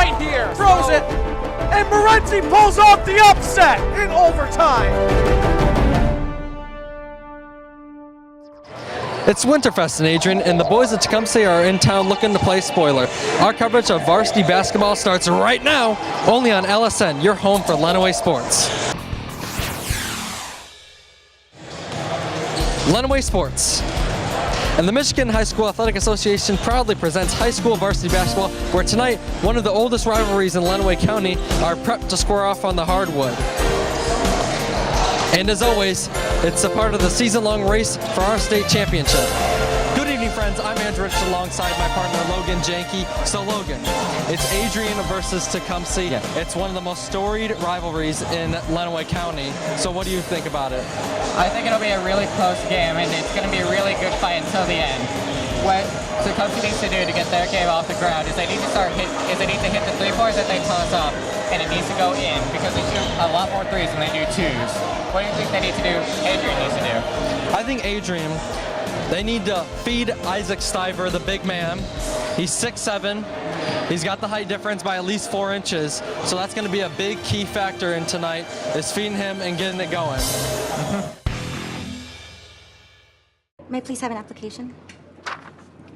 right here. Throws it, and Morenzi pulls off the upset in overtime. It's Winterfest in Adrian, and the boys at Tecumseh are in town looking to play spoiler. Our coverage of varsity basketball starts right now, only on LSN, your home for Lenawee sports. Lenawee sports. And the Michigan High School Athletic Association proudly presents high school varsity basketball, where tonight, one of the oldest rivalries in Lenawee County are prepped to square off on the hardwood. And as always, it's a part of the season-long race for our state championship. Good evening, friends. I'm Adrian alongside my partner Logan Janke. So Logan, it's Adrian versus Tecumseh. Yeah. It's one of the most storied rivalries in Lenawee County. So what do you think about it? I think it'll be a really close game, and it's going to be a really good fight until the end. What Tecumseh needs to do to get their game off the ground is they need to hit the three-pointers that they toss up, and it needs to go in because they shoot a lot more threes than they do twos. What do you think they need to do? Adrian needs to do. I think Adrian, they need to feed Isaac Stiver, the big man. He's 6'7". He's got the height difference by at least 4 inches. So that's going to be a big key factor in tonight, is feeding him and getting it going. May I please have an application?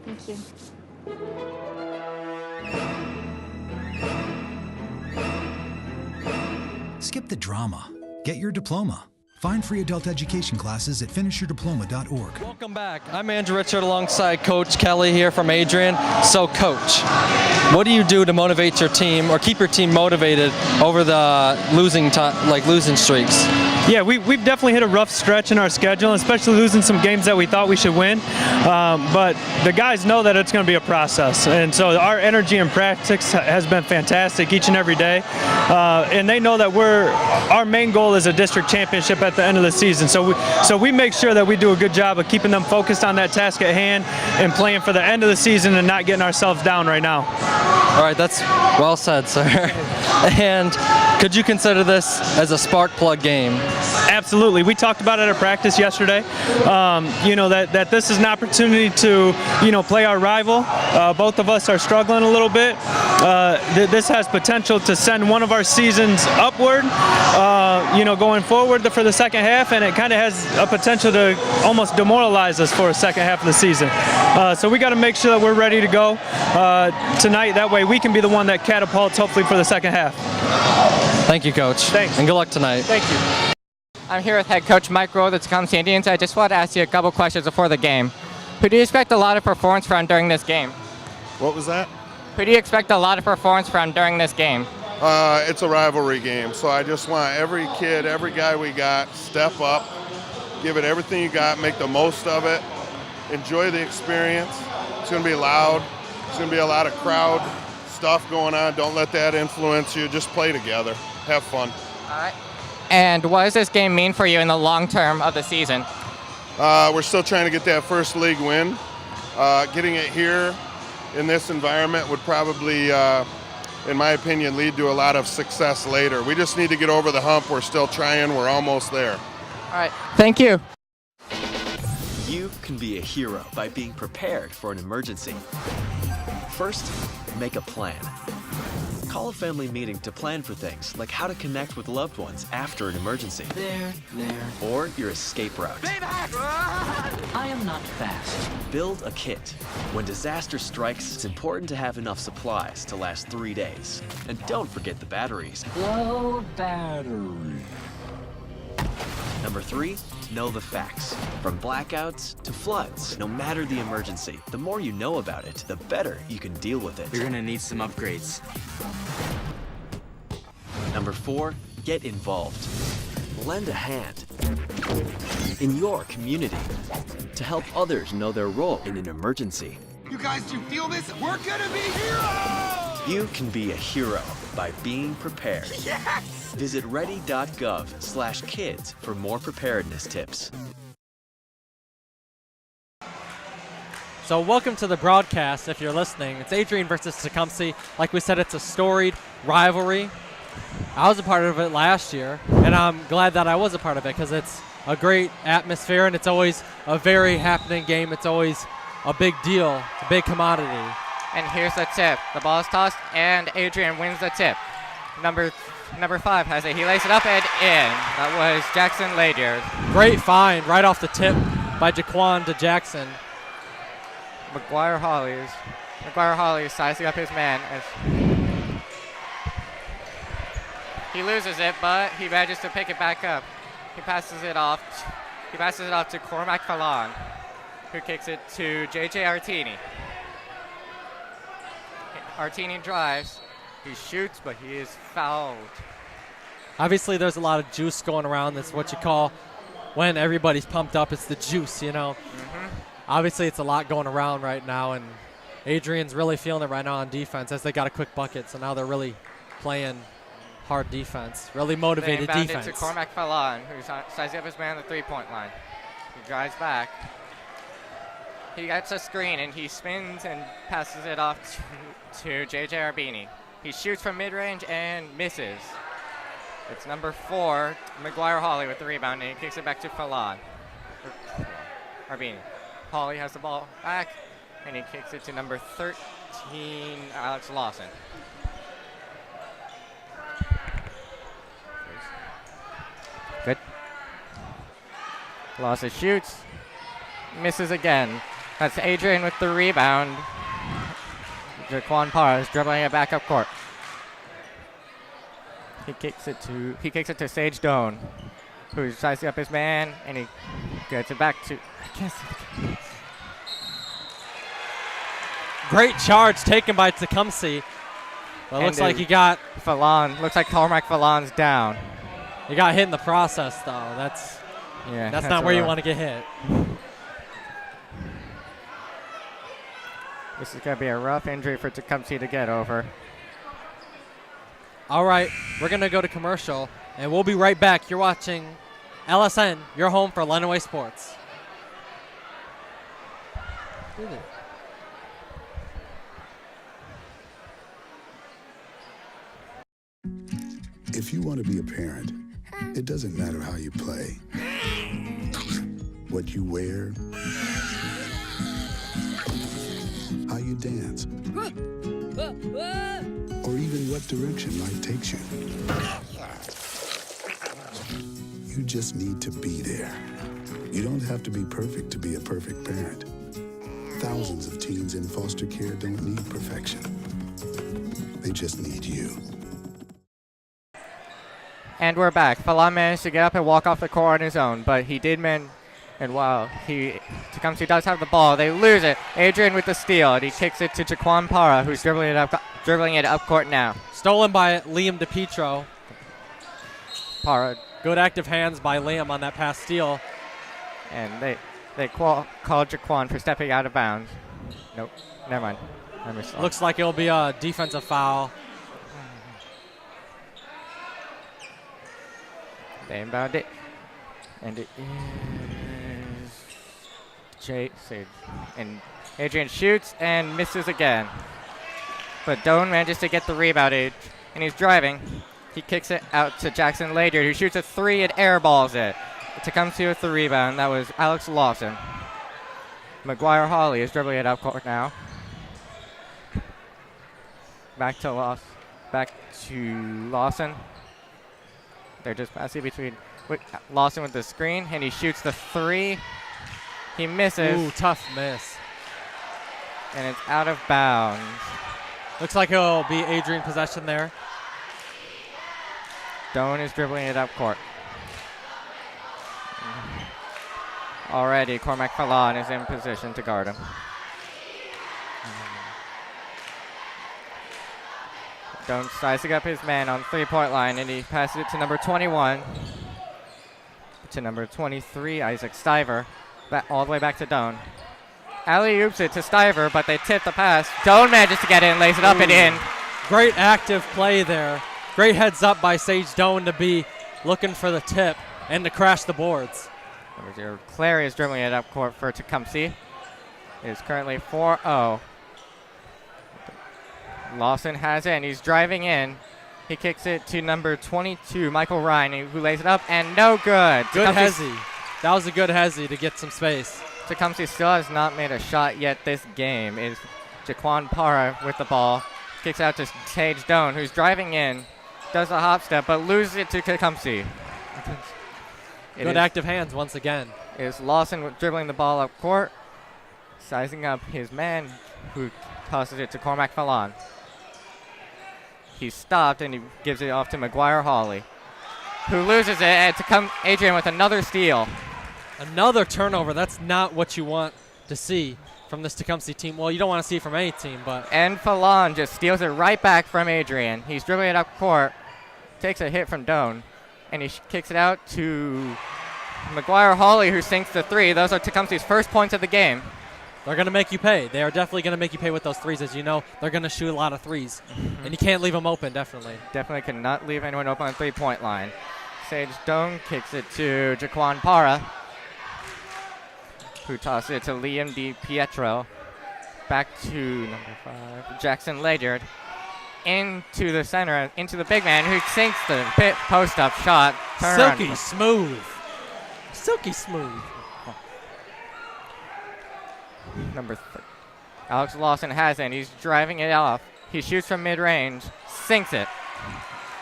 Thank you. Skip the drama. Get your diploma. Find free adult education classes at finishyourdiploma.org. Welcome back. I'm Andrew Richard alongside Coach Kelly here from Adrian. So Coach, what do you do to motivate your team or keep your team motivated over the losing streaks? Yeah, we've definitely hit a rough stretch in our schedule, especially losing some games that we thought we should win. But the guys know that it's going to be a process. And so our energy in practice has been fantastic each and every day. And they know that our main goal is a district championship at the end of the season. So we make sure that we do a good job of keeping them focused on that task at hand and playing for the end of the season and not getting ourselves down right now. All right, that's well said, sir. And could you consider this as a spark plug game? Absolutely. We talked about it at practice yesterday. That this is an opportunity to, play our rival. Both of us are struggling a little bit. This has potential to send one of our seasons upward, going forward for the second half, and it kind of has a potential to almost demoralize us for a second half of the season. So we got to make sure that we're ready to go tonight. That way we can be the one that catapults hopefully for the second half. Thank you, Coach. Thanks. And good luck tonight. Thank you. I'm here with head coach Mike Rowe of the Tecumseh Indians. I just wanted to ask you a couple questions before the game. Who do you expect a lot of performance from during this game? What was that? Who do you expect a lot of performance from during this game? It's a rivalry game, so I just want every kid, every guy we got, step up, give it everything you got, make the most of it, enjoy the experience. It's going to be loud. It's going to be a lot of crowd stuff going on. Don't let that influence you. Just play together. Have fun. All right. And what does this game mean for you in the long term of the season? We're still trying to get that first league win. Getting it here in this environment would probably, in my opinion, lead to a lot of success later. We just need to get over the hump. We're still trying. We're almost there. All right. Thank you. You can be a hero by being prepared for an emergency. First, make a plan. Call a family meeting to plan for things like how to connect with loved ones after an emergency. There. Or your escape route. I am not fast. Build a kit. When disaster strikes, it's important to have enough supplies to last 3 days. And don't forget the batteries. Low battery. Number 3, know the facts. From blackouts to floods, no matter the emergency, the more you know about it, the better you can deal with it. You're gonna need some upgrades. Number 4, get involved. Lend a hand in your community to help others know their role in an emergency. You guys, do you feel this? We're gonna be heroes! You can be a hero by being prepared. Yes! Visit ready.gov/kids for more preparedness tips. So welcome to the broadcast if you're listening. It's Adrian versus Tecumseh. Like we said, it's a storied rivalry. I was a part of it last year, and I'm glad that I was a part of it because it's a great atmosphere and it's always a very happening game. It's always a big deal. It's a big commodity. And here's the tip. The ball is tossed, and Adrian wins the tip. Number 5 has it. He lays it up and in. That was Jackson Ladier. Great find right off the tip by Jaquan to Jackson. McGuire Holly is sizing up his man as he loses it, but he manages to pick it back up. He passes it off to Cormac Fallon, who kicks it to JJ Artini. Artini drives. He shoots, but he is fouled. Obviously, there's a lot of juice going around. That's what you call when everybody's pumped up. It's the juice, you know. Obviously, it's a lot going around right now, and Adrian's really feeling it right now on defense as they got a quick bucket. So now they're really playing hard defense, really motivated they inbound defense. it to Cormac Fallon, who's sizing up his man on the three-point line. He drives back. He gets a screen, and he spins and passes it off to JJ Arbini. He shoots from mid-range and misses. It's number 4, McGuire Holly with the rebound, and he kicks it back to Fallon. Arbini. Holly has the ball back, and he kicks it to number 13, Alex Lawson. Good. Lawson shoots, misses again. That's Adrian with the rebound. Jaquan Parr is dribbling it back up court. He kicks it to Sage Doan, who's sizing up his man, and he gets it back to. Great charge taken by Tecumseh. Well, it looks like he got Fallon. Looks like Cormac Fallon's down. He got hit in the process, though. That's not where you want to get hit. This is going to be a rough injury for Tecumseh to get over. All right, we're going to go to commercial, and we'll be right back. You're watching LSN, your home for Lenawee Sports. If you want to be a parent, it doesn't matter how you play, what you wear, how you dance, or even what direction life takes you. You just need to be there. You don't have to be perfect to be a perfect parent. Thousands of teens in foster care don't need perfection. They just need you. And we're back. Fallon managed to get up and walk off the court on his own, but he did and while Tecumseh does have the ball, they lose it. Adrian with the steal, and he kicks it to Jaquan Parra, who's dribbling it up court now. Stolen by Liam DePietro. Parra. Good active hands by Liam on that pass steal. And they called Jaquan for stepping out of bounds. Nope, never mind. Looks like it'll be a defensive foul. They inbound it. And it is Sage. And Adrian shoots and misses again. But Doan manages to get the rebound, and he's driving. He kicks it out to Jackson Ladier, who shoots a 3 and airballs it. Tecumseh with the rebound. That was Alex Lawson. McGuire Holly is dribbling it up court now. Back to Lawson. They're just passing between Lawson with the screen, and he shoots the 3. He misses. Ooh, tough miss. And it's out of bounds. Looks like it'll be Adrian possession there. Doan is dribbling it up court. Already, Cormac Fallon is in position to guard him. Doan sizing up his man on three-point line, and he passes it to number 21. To number 23, Isaac Stiver. All the way back to Doan. Alley-oops it to Stiver, but they tip the pass. Doan manages to get in, lays it up and in. Great active play there. Great heads up by Sage Doan to be looking for the tip and to crash the boards. Number 0, Clary is dribbling it up court for Tecumseh. It is currently 4-0. Lawson has it, and he's driving in. He kicks it to number 22, Michael Ryan, who lays it up, and no good. Good Hezzy. That was a good Hezzy to get some space. Tecumseh still has not made a shot yet this game. Jaquan Para with the ball. Kicks out to Sage Doan, who's driving in. Does a hop step, but loses it to Tecumseh. Good active hands once again. Is Lawson dribbling the ball up court, sizing up his man, who tosses it to Cormac Fallon. He's stopped, and he gives it off to McGuire Hawley, who loses it, and Adrian with another steal. Another turnover. That's not what you want to see from this Tecumseh team. Well, you don't want to see it from any team, but... And Fallon just steals it right back from Adrian. He's dribbling it up court, takes a hit from Doan, and he kicks it out to McGuire Hawley, who sinks the three. Those are Tecumseh's first points of the game. They're going to make you pay. They are definitely going to make you pay with those threes. As you know, they're going to shoot a lot of threes. And you can't leave them open, definitely. Definitely cannot leave anyone open on the three-point line. Sage Doan kicks it to Jaquan Para, who tosses it to Liam Di Pietro. Back to number 5, Jackson Ledyard. Into the center, into the big man, who sinks the pit post-up shot. Silky smooth. Silky smooth. Number Alex Lawson has it, and he's driving it off. He shoots from mid-range, sinks it.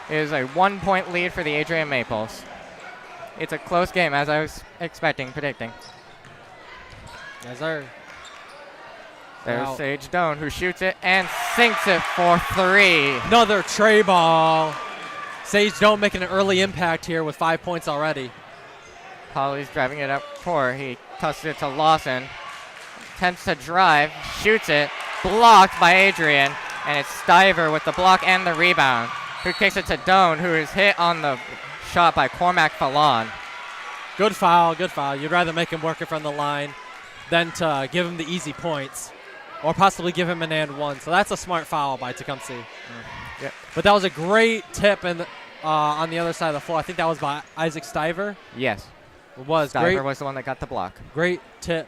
It is a 1-point lead for the Adrian Maples. It's a close game, as I was predicting. Yes, sir. There's Sage Doan, who shoots it and sinks it for 3. Another tray ball. Sage Doan making an early impact here with 5 points already. Holly's driving it up court. He tosses it to Lawson. Attempts to drive, shoots it, blocked by Adrian, and it's Stiver with the block and the rebound, who kicks it to Doan, who is hit on the shot by Cormac Fallon. Good foul, good foul. You'd rather make him work it from the line than to give him the easy points or possibly give him an and one. So that's a smart foul by Tecumseh. Yep. But that was a great tip on the other side of the floor. I think that was by Isaac Stiver. Yes. It was. Stiver was the one that got the block. Great tip.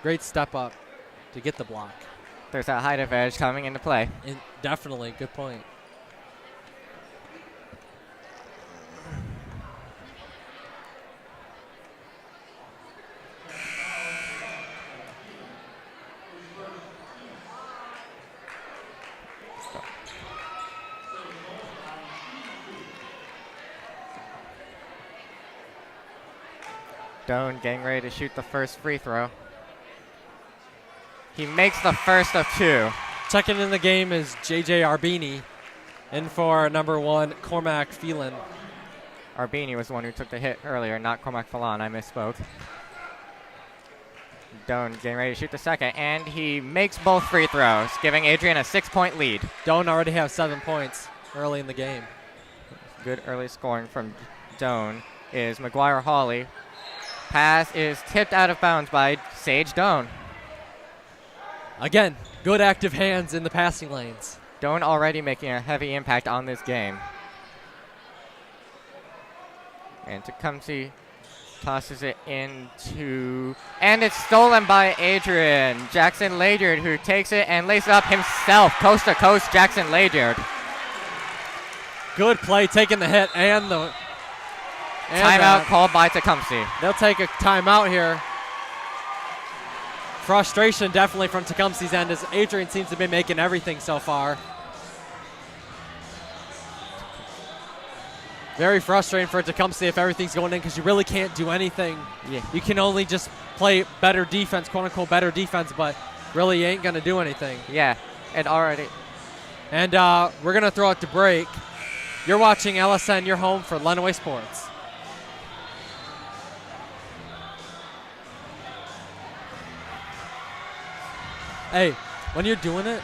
Great step up to get the block. There's that height advantage coming into play. Definitely. Good point. Doan getting ready to shoot the first free throw. He makes the first of 2. Checking in the game is J.J. Arbini. In for number 1, Cormac Phelan. Arbini was the one who took the hit earlier, not Cormac Fallon. I misspoke. Doan getting ready to shoot the second, and he makes both free throws, giving Adrian a 6-point lead. Doan already has 7 points early in the game. Good early scoring from Doan is McGuire Hawley. Pass is tipped out of bounds by Sage Doan. Again, good active hands in the passing lanes. Doan already making a heavy impact on this game. And Tecumseh tosses it into, and it's stolen by Adrian. Jackson Ledyard, who takes it and lays it up himself, coast to coast. Jackson Ledyard. Good play, taking the hit and the timeout called by Tecumseh. They'll take a timeout here. Frustration definitely from Tecumseh's end, as Adrian seems to be making everything so far. Very frustrating for Tecumseh if everything's going in, because you really can't do anything. Yeah. You can only just play better defense, quote-unquote better defense, but really you ain't going to do anything. Yeah, and already. And we're going to throw it to break. You're watching LSN, your home for Lenawee Sports. Hey, when you're doing it,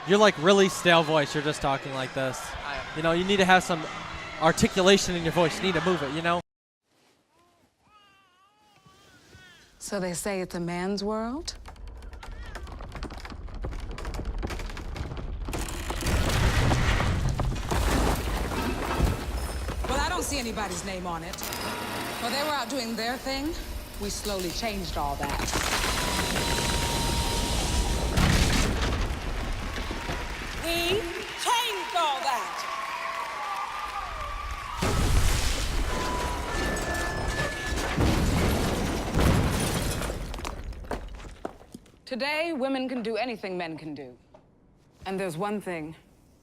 you're like really stale voice. You're just talking like this. You know, you need to have some articulation in your voice. You need to move it, you know? So they say it's a man's world? Well, I don't see anybody's name on it. While they were out doing their thing, we slowly changed all that. We changed all that. Today, women can do anything men can do. And there's one thing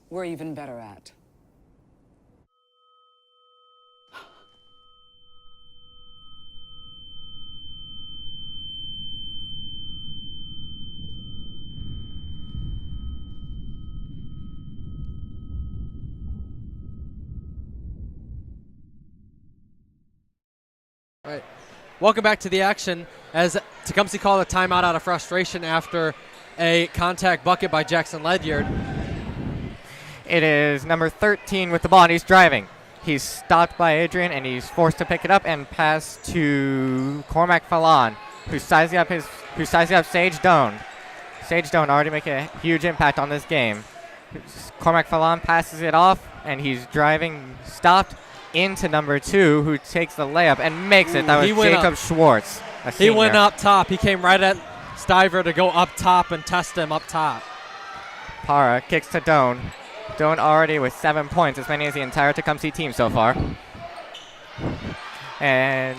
we're even better at. All right. Welcome back to the action as Tecumseh called a timeout out of frustration after a contact bucket by Jackson Ledyard. It is number 13 with the ball, and he's driving. He's stopped by Adrian, and he's forced to pick it up and pass to Cormac Fallon, who's sizing up Sage Doan. Sage Doan already making a huge impact on this game. Cormac Fallon passes it off, and he's driving, stopped into number 2, who takes the layup and makes it. That was Jacob Schwartz. He went up top. He came right at Stiver to go up top and test him up top. Para kicks to Doan. Doan already with 7 points, as many as the entire Tecumseh team so far. And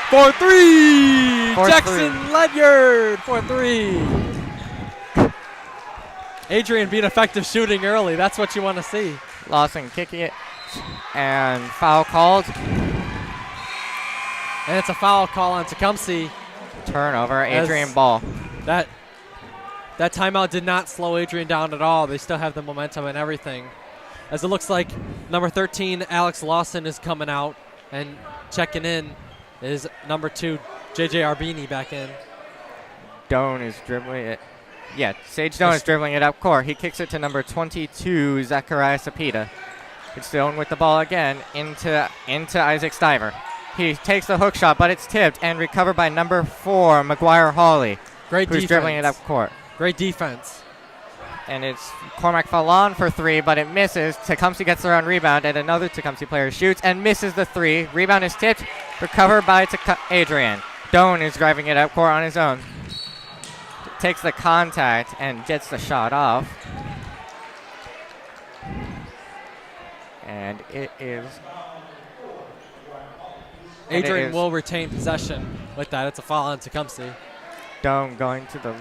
for three! Jackson Ledyard for 3. Adrian being effective shooting early. That's what you want to see. Lawson kicking it. And foul called. And it's a foul call on Tecumseh. Turnover, Adrian ball. That timeout did not slow Adrian down at all. They still have the momentum and everything. As it looks like number 13, Alex Lawson, is coming out, and checking in is number 2, J.J. Arbini back in. Doan is dribbling it. Yeah, Sage Doan is dribbling it up court. He kicks it to number 22, Zachariah Sapita. It's Doan with the ball again into Isaac Stiver. He takes the hook shot, but it's tipped and recovered by number 4, McGuire Hawley. Great who's defense. Dribbling it up court. Great defense. And it's Cormac Fallon for 3, but it misses. Tecumseh gets their own rebound, and another Tecumseh player shoots and misses the 3. Rebound is tipped, recovered by Adrian. Doan is driving it up court on his own. Takes the contact and gets the shot off. And it is... Adrian will retain possession with that. It's a foul on Tecumseh. Doan going to the...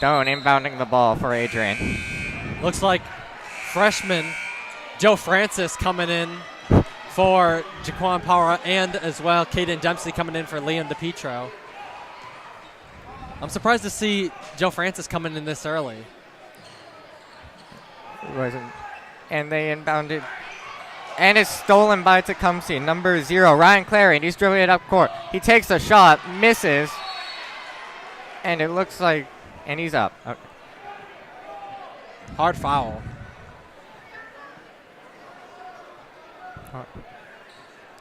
Doan inbounding the ball for Adrian. Looks like freshman Joe Francis coming in for Jaquan Power, and as well Caden Dempsey coming in for Liam DePietro. I'm surprised to see Joe Francis coming in this early. And they inbounded. And it's stolen by Tecumseh. Number 0, Ryan Clary, and he's dribbling it up court. He takes a shot, misses, and it looks like, and he's up. Okay. Hard foul.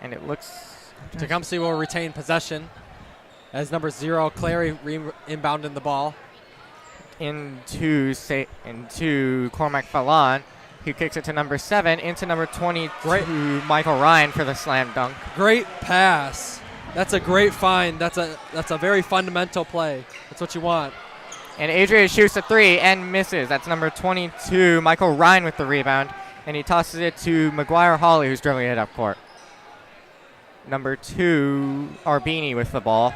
And it looks... Tecumseh will retain possession as number 0, Clary, inbounding the ball. Into Cormac Fallon. He kicks it to number 7, into number 22, Michael Ryan for the slam dunk. Great pass. That's a great find. That's a very fundamental play. That's what you want. And Adrian shoots a 3 and misses. That's number 22, Michael Ryan with the rebound. And he tosses it to McGuire Hawley, who's dribbling it up court. Number 2, Arbini with the ball.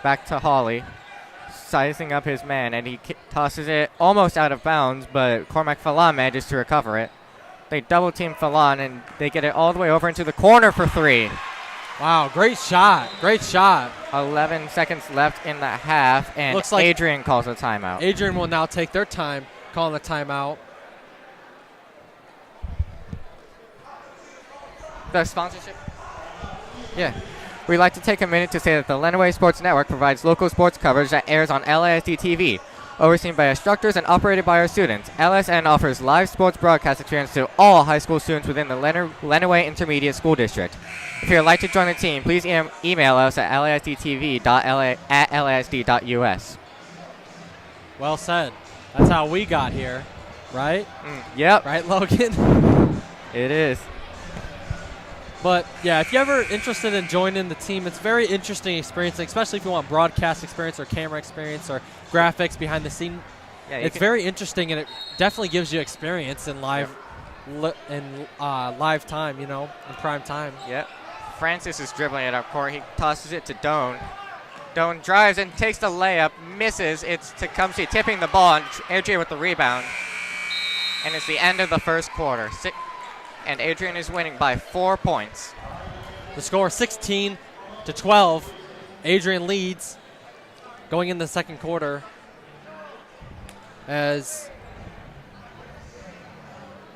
Back to Hawley. Sizing up his man, and he tosses it almost out of bounds, but Cormac Fallon manages to recover it. They double-team Fallon, and they get it all the way over into the corner for 3. Wow, great shot. Great shot. 11 seconds left in the half, and looks like Adrian calls a timeout. Adrian will now take their time calling a timeout. The sponsorship? Yeah. We'd like to take a minute to say that the Lenawee Sports Network provides local sports coverage that airs on LISD TV. Overseen by instructors and operated by our students, LSN offers live sports broadcast experience to all high school students within the Lenawee Intermediate School District. If you would like to join the team, please email us at lisdtv@lisd.us. Well said. That's how we got here, right? Yep. Right, Logan? It is. But, yeah, if you're ever interested in joining the team, it's a very interesting experience, especially if you want broadcast experience or camera experience or graphics behind the scene. Yeah, it's very interesting, and it definitely gives you experience in live live time, in prime time. Yep. Francis is dribbling it up court. He tosses it to Doan. Doan drives and takes the layup, misses. It's Tecumseh tipping the ball, and Adrian with the rebound. And it's the end of the first quarter. And Adrian is winning by 4 points. The score 16-12. Adrian leads going in the second quarter.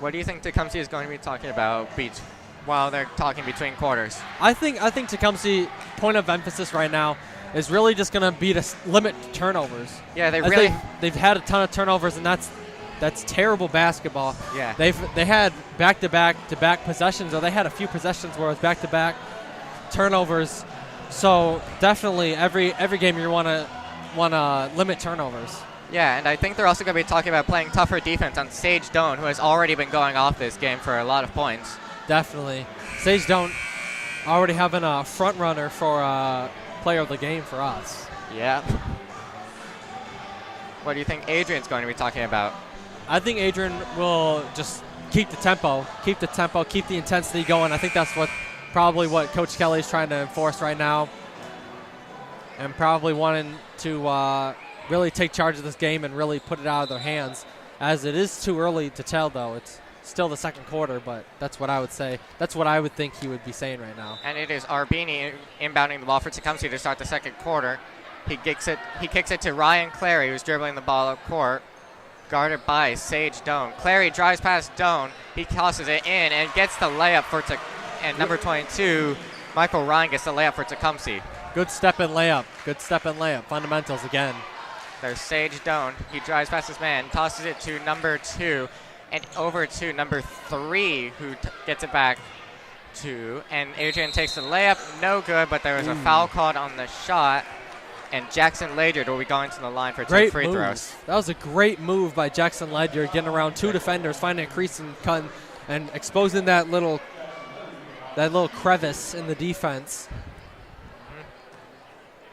What do you think Tecumseh is going to be talking about while they're talking between quarters? I think Tecumseh, point of emphasis right now, is really just going to be to limit turnovers. Yeah, they've had a ton of turnovers, and that's terrible basketball. Yeah. They had back-to-back possessions, or they had a few possessions where it was back-to-back turnovers. So definitely every game you want to limit turnovers. Yeah, and I think they're also going to be talking about playing tougher defense on Sage Doan, who has already been going off this game for a lot of points. Definitely. Sage Doan already having a front runner for player of the game for us. Yeah. What do you think Adrian's going to be talking about? I think Adrian will just keep the tempo, keep the intensity going. I think that's probably what Coach Kelly is trying to enforce right now, and probably wanting to really take charge of this game and really put it out of their hands, as it is too early to tell, though. It's still the second quarter, but that's what I would say. That's what I would think he would be saying right now. And it is Arbini inbounding the ball for Tecumseh to start the second quarter. He kicks it to Ryan Clary, who's dribbling the ball up court, guarded by Sage Doan. Clary drives past Doan. He tosses it in and gets the layup and number 22, Michael Ryan, gets the layup for Tecumseh. Good step and layup. Fundamentals again. There's Sage Doan. He drives past his man, tosses it to number 2, and over to number 3, who gets it back to. And Adrian takes the layup. No good, but there was a foul called on the shot. And Jackson Ledyard will be going to the line for 2 free throws. That was a great move by Jackson Ledyard, getting around 2 defenders, finding a crease and cutting, and exposing that little crevice in the defense.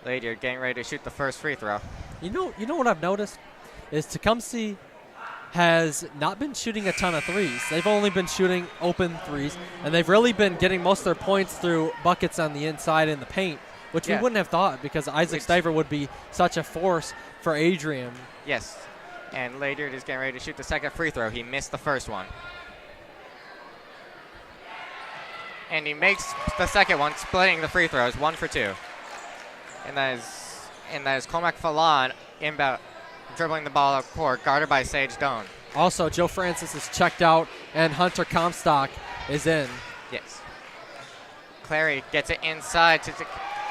Ledyard getting ready to shoot the first free throw. You know what I've noticed is Tecumseh has not been shooting a ton of threes. They've only been shooting open threes, and they've really been getting most of their points through buckets on the inside in the paint, which we wouldn't have thought, because Isaac Stiver would be such a force for Adrian. Yes, and Ledyard is getting ready to shoot the second free throw. He missed the first one. And he makes the second one, splitting the free throws, 1 for 2. And that is Cormac Fallon inbound, dribbling the ball up court, guarded by Sage Doan. Also, Joe Francis is checked out, and Hunter Comstock is in. Yes. Clary gets it inside,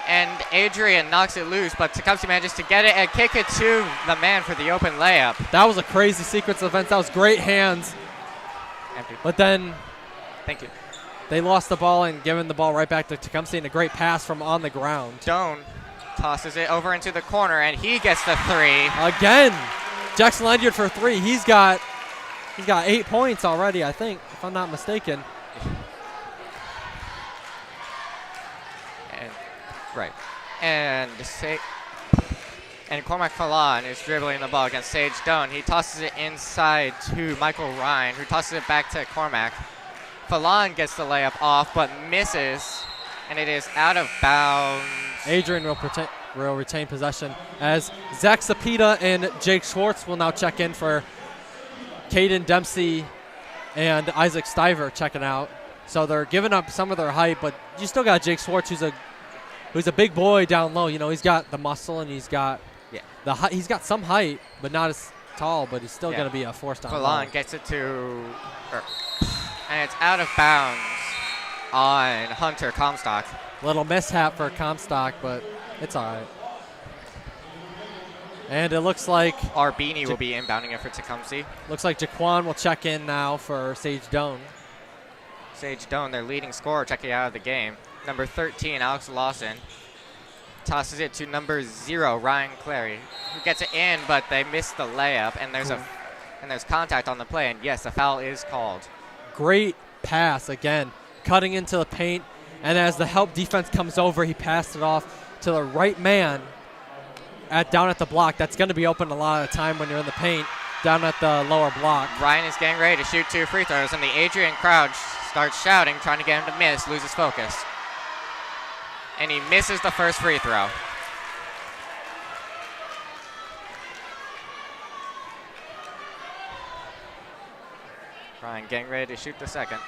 and Adrian knocks it loose, but Tecumseh manages to get it and kick it to the man for the open layup. That was a crazy sequence of events. That was great hands. Empty. But then Thank you. They lost the ball and given the ball right back to Tecumseh, and a great pass from on the ground. Doan tosses it over into the corner, and he gets the 3. Again, Jackson Ledyard for 3. He's got 8 points already, I think, if I'm not mistaken. And Cormac Fallon is dribbling the ball against Sage Doan. He tosses it inside to Michael Ryan, who tosses it back to Cormac. Fallon gets the layup off, but misses, and it is out of bounds. Adrian will retain possession, as Zach Sapita and Jake Schwartz will now check in for Caden Dempsey and Isaac Stiver checking out. So they're giving up some of their height, but you still got Jake Schwartz, who's a big boy down low. You know, he's got the muscle, and he's got he's got some height, but not as tall, but he's still going to be a force down low. Fallon gets it and it's out of bounds on Hunter Comstock. Little mishap for Comstock, but it's all right. And it looks like Arbini will be inbounding it for Tecumseh. Looks like Jaquan will check in now for Sage Doan. Sage Doan, their leading scorer, checking out of the game. Number 13, Alex Lawson, tosses it to number 0, Ryan Clary, who gets it in, but they miss the layup, and there's contact on the play, and yes, a foul is called. Great pass again, cutting into the paint, and as the help defense comes over, he passed it off to the right man down at the block. That's going to be open a lot of the time when you're in the paint, down at the lower block. Ryan is getting ready to shoot 2 free throws, and the Adrian crowd starts shouting, trying to get him to miss, loses focus. And he misses the first free throw. Ryan getting ready to shoot the second.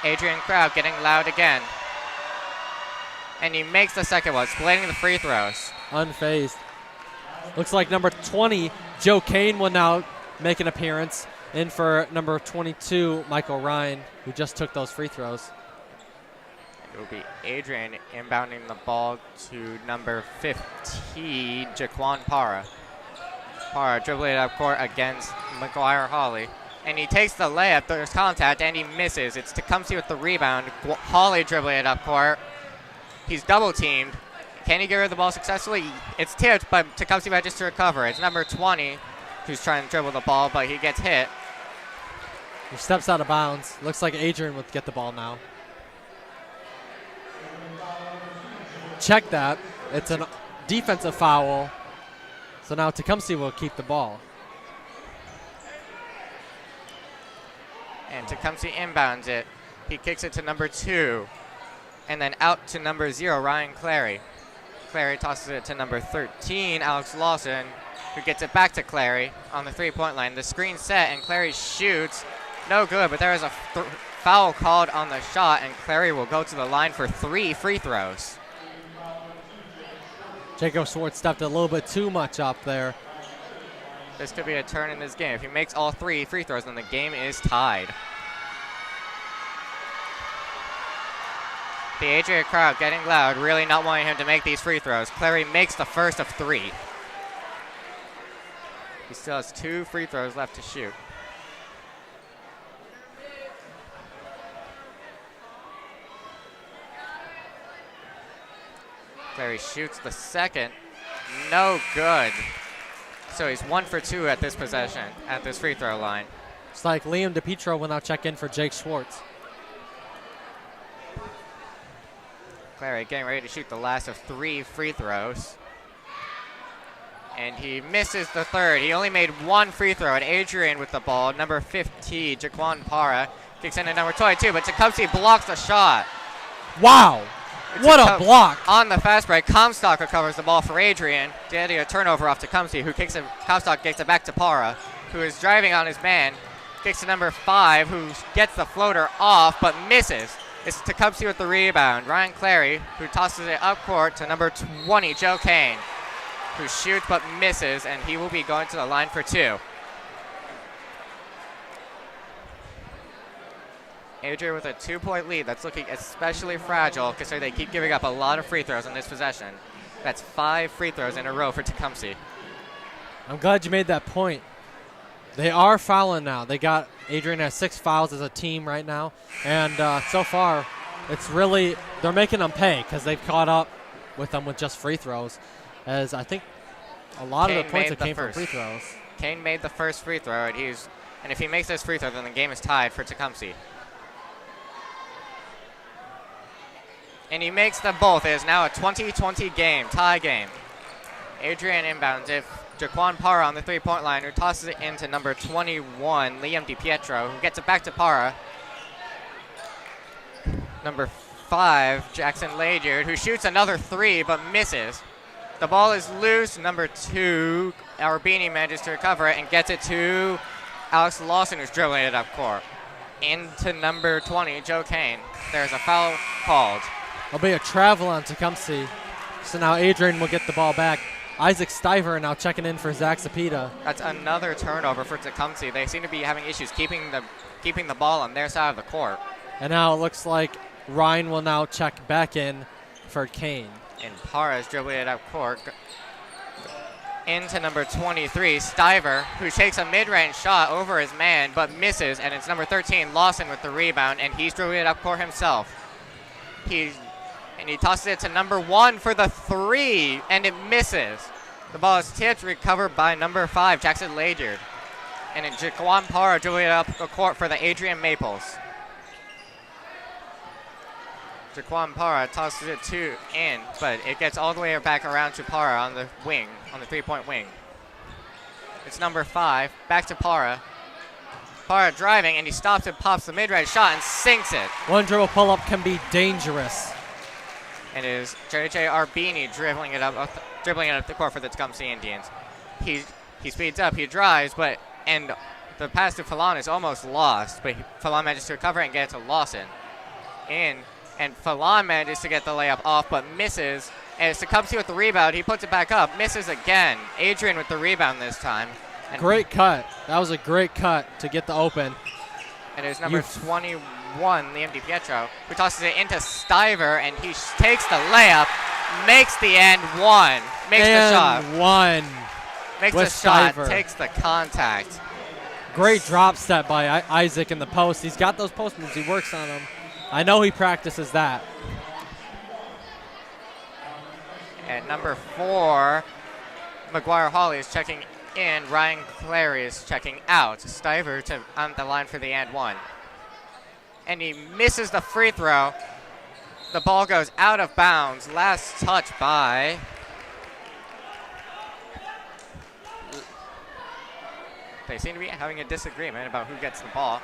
Adrian crowd getting loud again. And he makes the second one, splitting the free throws. Unfazed. Looks like number 20, Joe Kane, will now make an appearance. In for number 22, Michael Ryan, who just took those free throws. It will be Adrian inbounding the ball to number 15, Jaquan Parra. Parra dribbling it up court against McGuire Hawley. And he takes the layup, there's contact, and he misses. It's Tecumseh with the rebound. Hawley dribbling it up court. He's double teamed. Can he get rid of the ball successfully? It's tipped, but Tecumseh manages to recover. It's number 20 who's trying to dribble the ball, but he gets hit. He steps out of bounds. Looks like Adrian would get the ball now. Check that. It's a defensive foul. So now Tecumseh will keep the ball. And Tecumseh inbounds it. He kicks it to number 2. And then out to number 0, Ryan Clary. Clary tosses it to number 13, Alex Lawson, who gets it back to Clary on the three-point line. The screen set, and Clary shoots. No good, but there is a foul called on the shot, and Clary will go to the line for 3 free throws. Jacob Schwartz stepped a little bit too much up there. This could be a turn in this game. If he makes all 3 free throws, then the game is tied. The Adrian crowd getting loud, really not wanting him to make these free throws. Clary makes the first of 3. He still has 2 free throws left to shoot. Clary shoots the second. No good. So he's 1 for 2 at this possession, at this free throw line. It's like Liam DePietro will now check in for Jake Schwartz. Clary getting ready to shoot the last of 3 free throws. And he misses the third. He only made 1 free throw. And Adrian with the ball, number 15, Jaquan Parra, kicks in at number 22, but Tecumseh blocks the shot. Wow. What a block. On the fast break, Comstock recovers the ball for Adrian. Getting a turnover off to Tecumseh, who kicks it. Comstock gets it back to Parra, who is driving on his man. Kicks to number 5, who gets the floater off, but misses. It's Tecumseh with the rebound. Ryan Clary, who tosses it up court to number 20, Joe Kane, who shoots but misses, and he will be going to the line for 2. Adrian with a 2-point lead. That's looking especially fragile considering they keep giving up a lot of free throws in this possession. That's 5 free throws in a row for Tecumseh. I'm glad you made that point. They are fouling now. They got Adrian has 6 fouls as a team right now. And so far, it's really, they're making them pay because they've caught up with them with just free throws. As I think a lot of the points that came from free throws. Kane made the first free throw, and if he makes this free throw, then the game is tied for Tecumseh. And he makes them both. It is now a 20-20 game, tie game. Adrian inbounds it. Jaquan Parra on the three-point line, who tosses it into number 21, Liam DiPietro, who gets it back to Parra. Number 5, Jackson Ledyard, who shoots another 3 but misses. The ball is loose. Number 2, Arbini manages to recover it and gets it to Alex Lawson, who's dribbling it up court. Into number 20, Joe Kane. There's a foul called. There'll be a travel on Tecumseh. So now Adrian will get the ball back. Isaac Stiver now checking in for Zach Zapita. That's another turnover for Tecumseh. They seem to be having issues keeping the ball on their side of the court. And now it looks like Ryan will now check back in for Kane. And Parra is dribbling it up court. Into number 23, Stiver, who takes a mid-range shot over his man but misses. And it's number 13, Lawson with the rebound, and he's dribbling it up court himself. And he tosses it to number 1 for the 3, and it misses. The ball is tipped, recovered by number 5, Jackson Ledyard. And then Jaquan Parra dribbling it up the court for the Adrian Maples. Jaquan Parra tosses it in, but it gets all the way back around to Parra on the wing, on the three-point wing. It's number 5, back to Parra. Parra driving, and he stops and pops the mid-range shot and sinks it. One dribble pull-up can be dangerous. It is J.J. Arbini dribbling it up the court for the Tecumseh Indians. He speeds up, he drives, and The pass to Falan is almost lost, but Falan manages to recover and get it to Lawson. In, and Falan manages to get the layup off, but misses. And it's Tecumseh with the rebound. He puts it back up, misses again. Adrian with the rebound this time. And great cut. That was a great cut to get the open. And it's number 21, Liam DiPietro, who tosses it into Stiver, and he takes the layup, makes the end one, makes the shot. Makes the shot, takes the contact. Great drop step by Isaac in the post. He's got those post moves. He works on them. I know he practices that. And number 4, McGuire Hawley is checking in. Ryan Clary is checking out. Stiver on the line for the and one. And he misses the free throw. The ball goes out of bounds. Last touch by they seem to be having a disagreement about who gets the ball.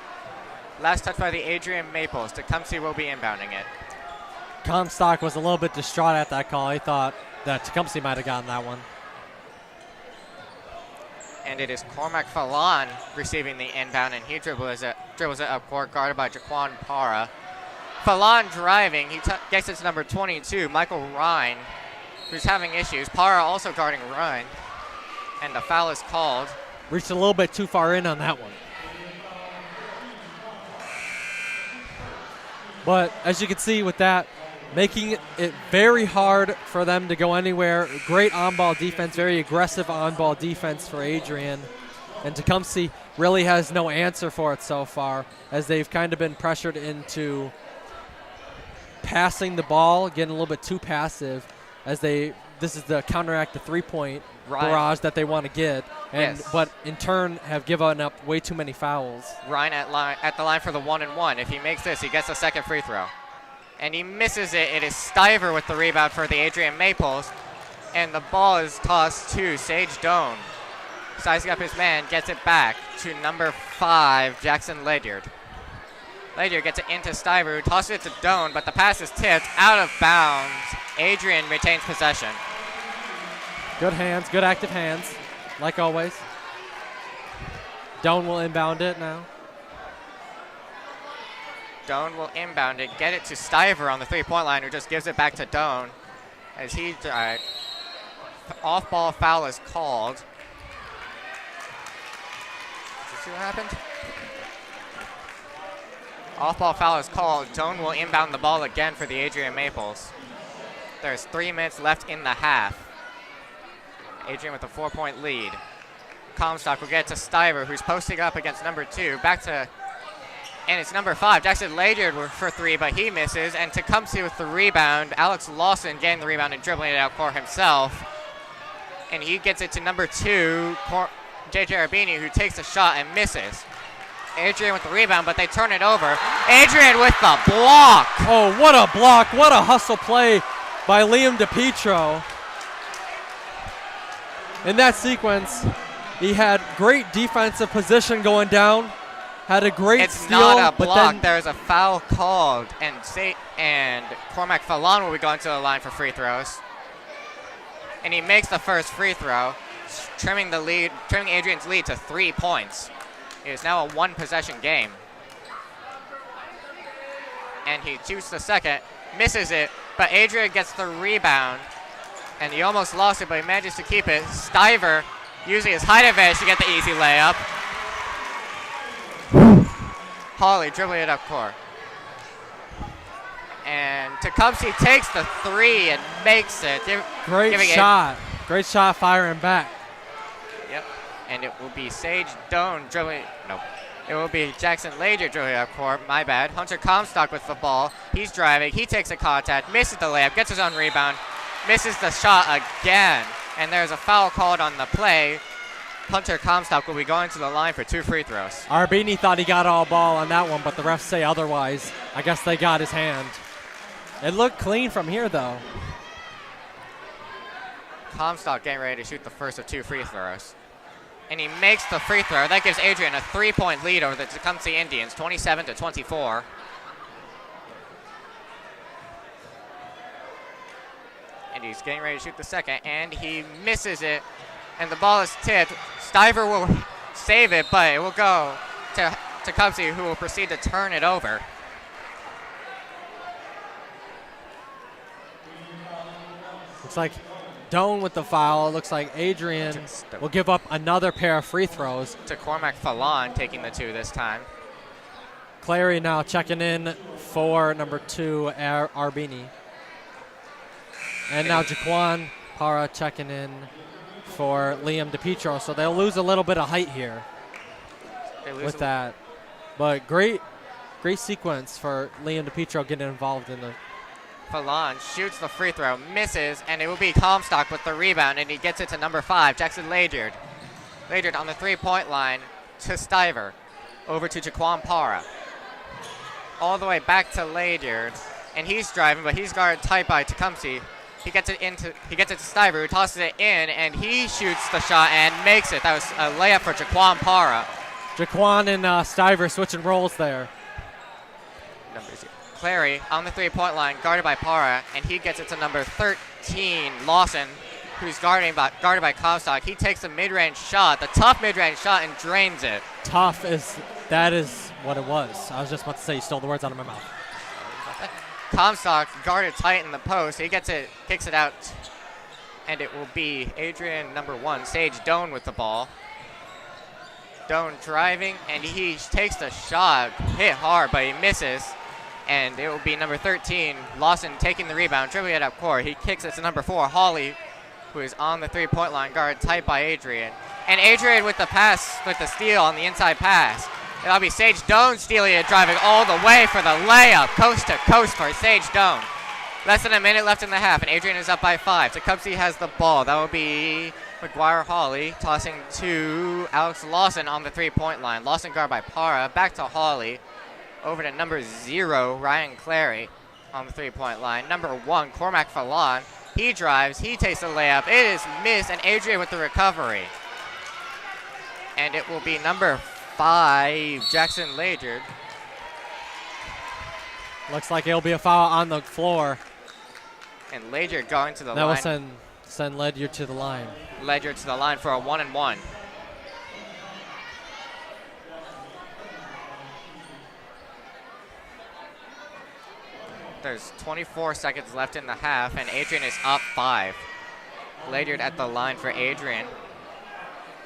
Last touch by the Adrian Maples. Tecumseh will be inbounding it. Comstock was a little bit distraught at that call. He thought that Tecumseh might have gotten that one. And it is Cormac Falan receiving the inbound, and he dribbles it up court, guarded by Jaquan Para. Falan driving, he gets it to number 22, Michael Ryan, who's having issues. Para also guarding Ryan, and the foul is called. Reached a little bit too far in on that one. But as you can see with that, making it very hard for them to go anywhere. Great on-ball defense, very aggressive on-ball defense for Adrian. And Tecumseh really has no answer for it so far, as they've kind of been pressured into passing the ball, getting a little bit too passive, as this is the counteract the three-point barrage that they want to get, but in turn have given up way too many fouls. Ryan at the line for the 1-and-1. If he makes this, he gets a second free throw. And he misses it. It is Stiver with the rebound for the Adrian Maples. And the ball is tossed to Sage Doan. Sizing up his man, gets it back to number 5, Jackson Ledyard. Ledyard gets it into Stiver, who tosses it to Doan, but the pass is tipped out of bounds. Adrian retains possession. Good hands, good active hands, like always. Doan will inbound it now. Doan will inbound it, get it to Stiver on the three-point line, who just gives it back to Doan. As he off-ball foul is called. Did you see what happened? Off-ball foul is called. Doan will inbound the ball again for the Adrian Maples. There's 3 minutes left in the half. Adrian with a 4-point lead. Comstock will get it to Stiver, who's posting up against number 2. And it's number 5, Jackson Ledyard for 3, but he misses. And Tecumseh with the rebound. Alex Lawson getting the rebound and dribbling it out for himself. And he gets it to number 2, J.J. Arbini, who takes a shot and misses. Adrian with the rebound, but they turn it over. Adrian with the block. Oh, what a block. What a hustle play by Liam DiPietro. In that sequence, he had great defensive position going down. Had a great steal. It's not a block. There's a foul called, and Cormac Falan will be going to the line for free throws. And he makes the first free throw, trimming Adrian's lead to 3 points. It is now a one-possession game. And he shoots the second, misses it, but Adrian gets the rebound. And he almost lost it, but he manages to keep it. Stiver using his height advantage to get the easy layup. Hawley dribbling it up court. And Tecumseh takes the 3 and makes it. Great shot. Great shot firing back. Yep. And it will be Sage Doan dribbling. Nope. It will be Jackson Ledyard dribbling up court. My bad. Hunter Comstock with the ball. He's driving. He takes a contact. Misses the layup. Gets his own rebound. Misses the shot again. And there's a foul called on the play. Hunter Comstock will be going to the line for 2 free throws. Arbini thought he got all ball on that one, but the refs say otherwise. I guess they got his hand. It looked clean from here, though. Comstock getting ready to shoot the first of 2 free throws. And he makes the free throw. That gives Adrian a 3-point lead over the Tecumseh Indians, 27-24. And he's getting ready to shoot the second, and he misses it. And the ball is tipped. Stiver will save it, but it will go to Tecumseh, who will proceed to turn it over. Looks like Doan with the foul. Looks like Adrian will give up another pair of free throws. To Cormac Fallon taking the 2 this time. Clary now checking in for number 2, Arbini. And now Jaquan Para checking in for Liam DePietro. So they'll lose a little bit of height here with that. But great sequence for Liam DePietro getting involved in the. Fallon shoots the free throw, misses, and it will be Comstock with the rebound, and he gets it to number 5, Jackson Ledyard. Ledyard on the 3-point line to Stiver. Over to Jaquan Para. All the way back to Ledyard, and he's driving, but he's guarded tight by Tecumseh. He gets it to Stiver, who tosses it in, and he shoots the shot and makes it. That was a layup for Jaquan Para. Jaquan and Stiver switching roles there. Clary on the 3-point line, guarded by Para, and he gets it to number 13, Lawson, who's guarded by Comstock. He takes a mid-range shot, the tough mid-range shot, and drains it. That is what it was. I was just about to say, you stole the words out of my mouth. Comstock guarded tight in the post. He gets it, kicks it out, and it will be Adrian, number 1, Sage Doan with the ball. Doan driving, and he takes the shot, hit hard, but he misses. And it will be number 13, Lawson, taking the rebound, dribbling it up court. He kicks it to number 4, Hawley, who is on the 3-point line, guarded tight by Adrian. And Adrian with the pass, with the steal on the inside pass. That'll be Sage Doan stealing it, driving all the way for the layup, coast to coast for Sage Doan. Less than a minute left in the half, and Adrian is up by 5. Tecumseh has the ball. That will be McGuire Hawley tossing to Alex Lawson on the 3-point line. Lawson guarded by Para, back to Hawley. Over to number 0, Ryan Clary on the 3-point line. Number 1, Cormac Fallon. He drives, he takes the layup. It is missed, and Adrian with the recovery. And it will be number 5, Jackson Ledyard. Looks like it'll be a foul on the floor. And Ledyard going to the line. That will send Ledyard to the line. Ledyard to the line for a 1-and-1. There's 24 seconds left in the half, and Adrian is up 5. Ledyard at the line for Adrian.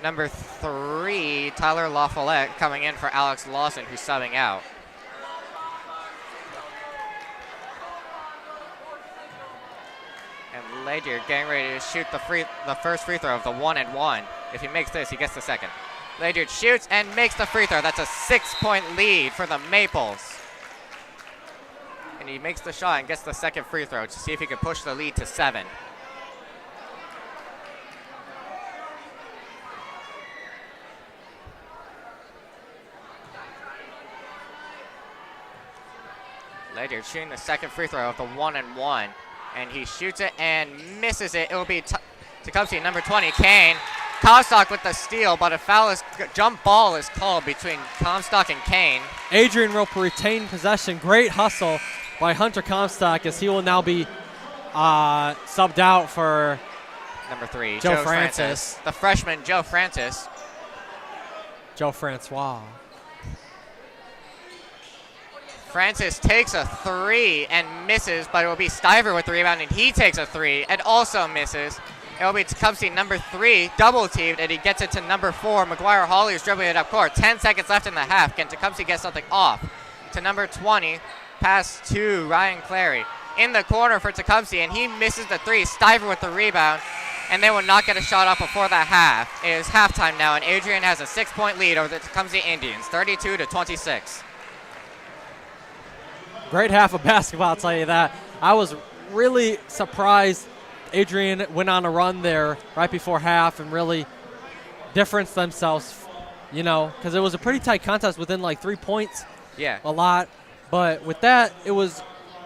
Number 3, Tyler LaFollette coming in for Alex Lawson, who's subbing out. And Ledyard getting ready to shoot the first free throw of the 1-and-1. If he makes this, he gets the second. Ledyard shoots and makes the free throw. That's a 6-point lead for the Maples. And he makes the shot and gets the second free throw to see if he can push the lead to 7. Ledyard shooting the second free throw of the 1-and-1. And he shoots it and misses it. It will be Tecumseh, number 20, Kane. Comstock with the steal, but jump ball is called between Comstock and Kane. Adrian will retain possession. Great hustle by Hunter Comstock as he will now be subbed out for number 3, Joe Francis. The freshman, Joe Francis. Joe Francois. Francis takes a 3 and misses, but it will be Stiver with the rebound, and he takes a 3 and also misses. It will be Tecumseh, number 3, double teamed, and he gets it to number 4. McGuire Hawley is dribbling it up court. 10 seconds left in the half. Can Tecumseh get something off? To number 20, pass to Ryan Clary. In the corner for Tecumseh, and he misses the 3. Stiver with the rebound, and they will not get a shot off before the half. It is halftime now, and Adrian has a 6-point lead over the Tecumseh Indians, 32-26. Great half of basketball, I'll tell you that. I was really surprised Adrian went on a run there right before half and really differenced themselves, because it was a pretty tight contest within like 3 points. Yeah. A lot. But with that,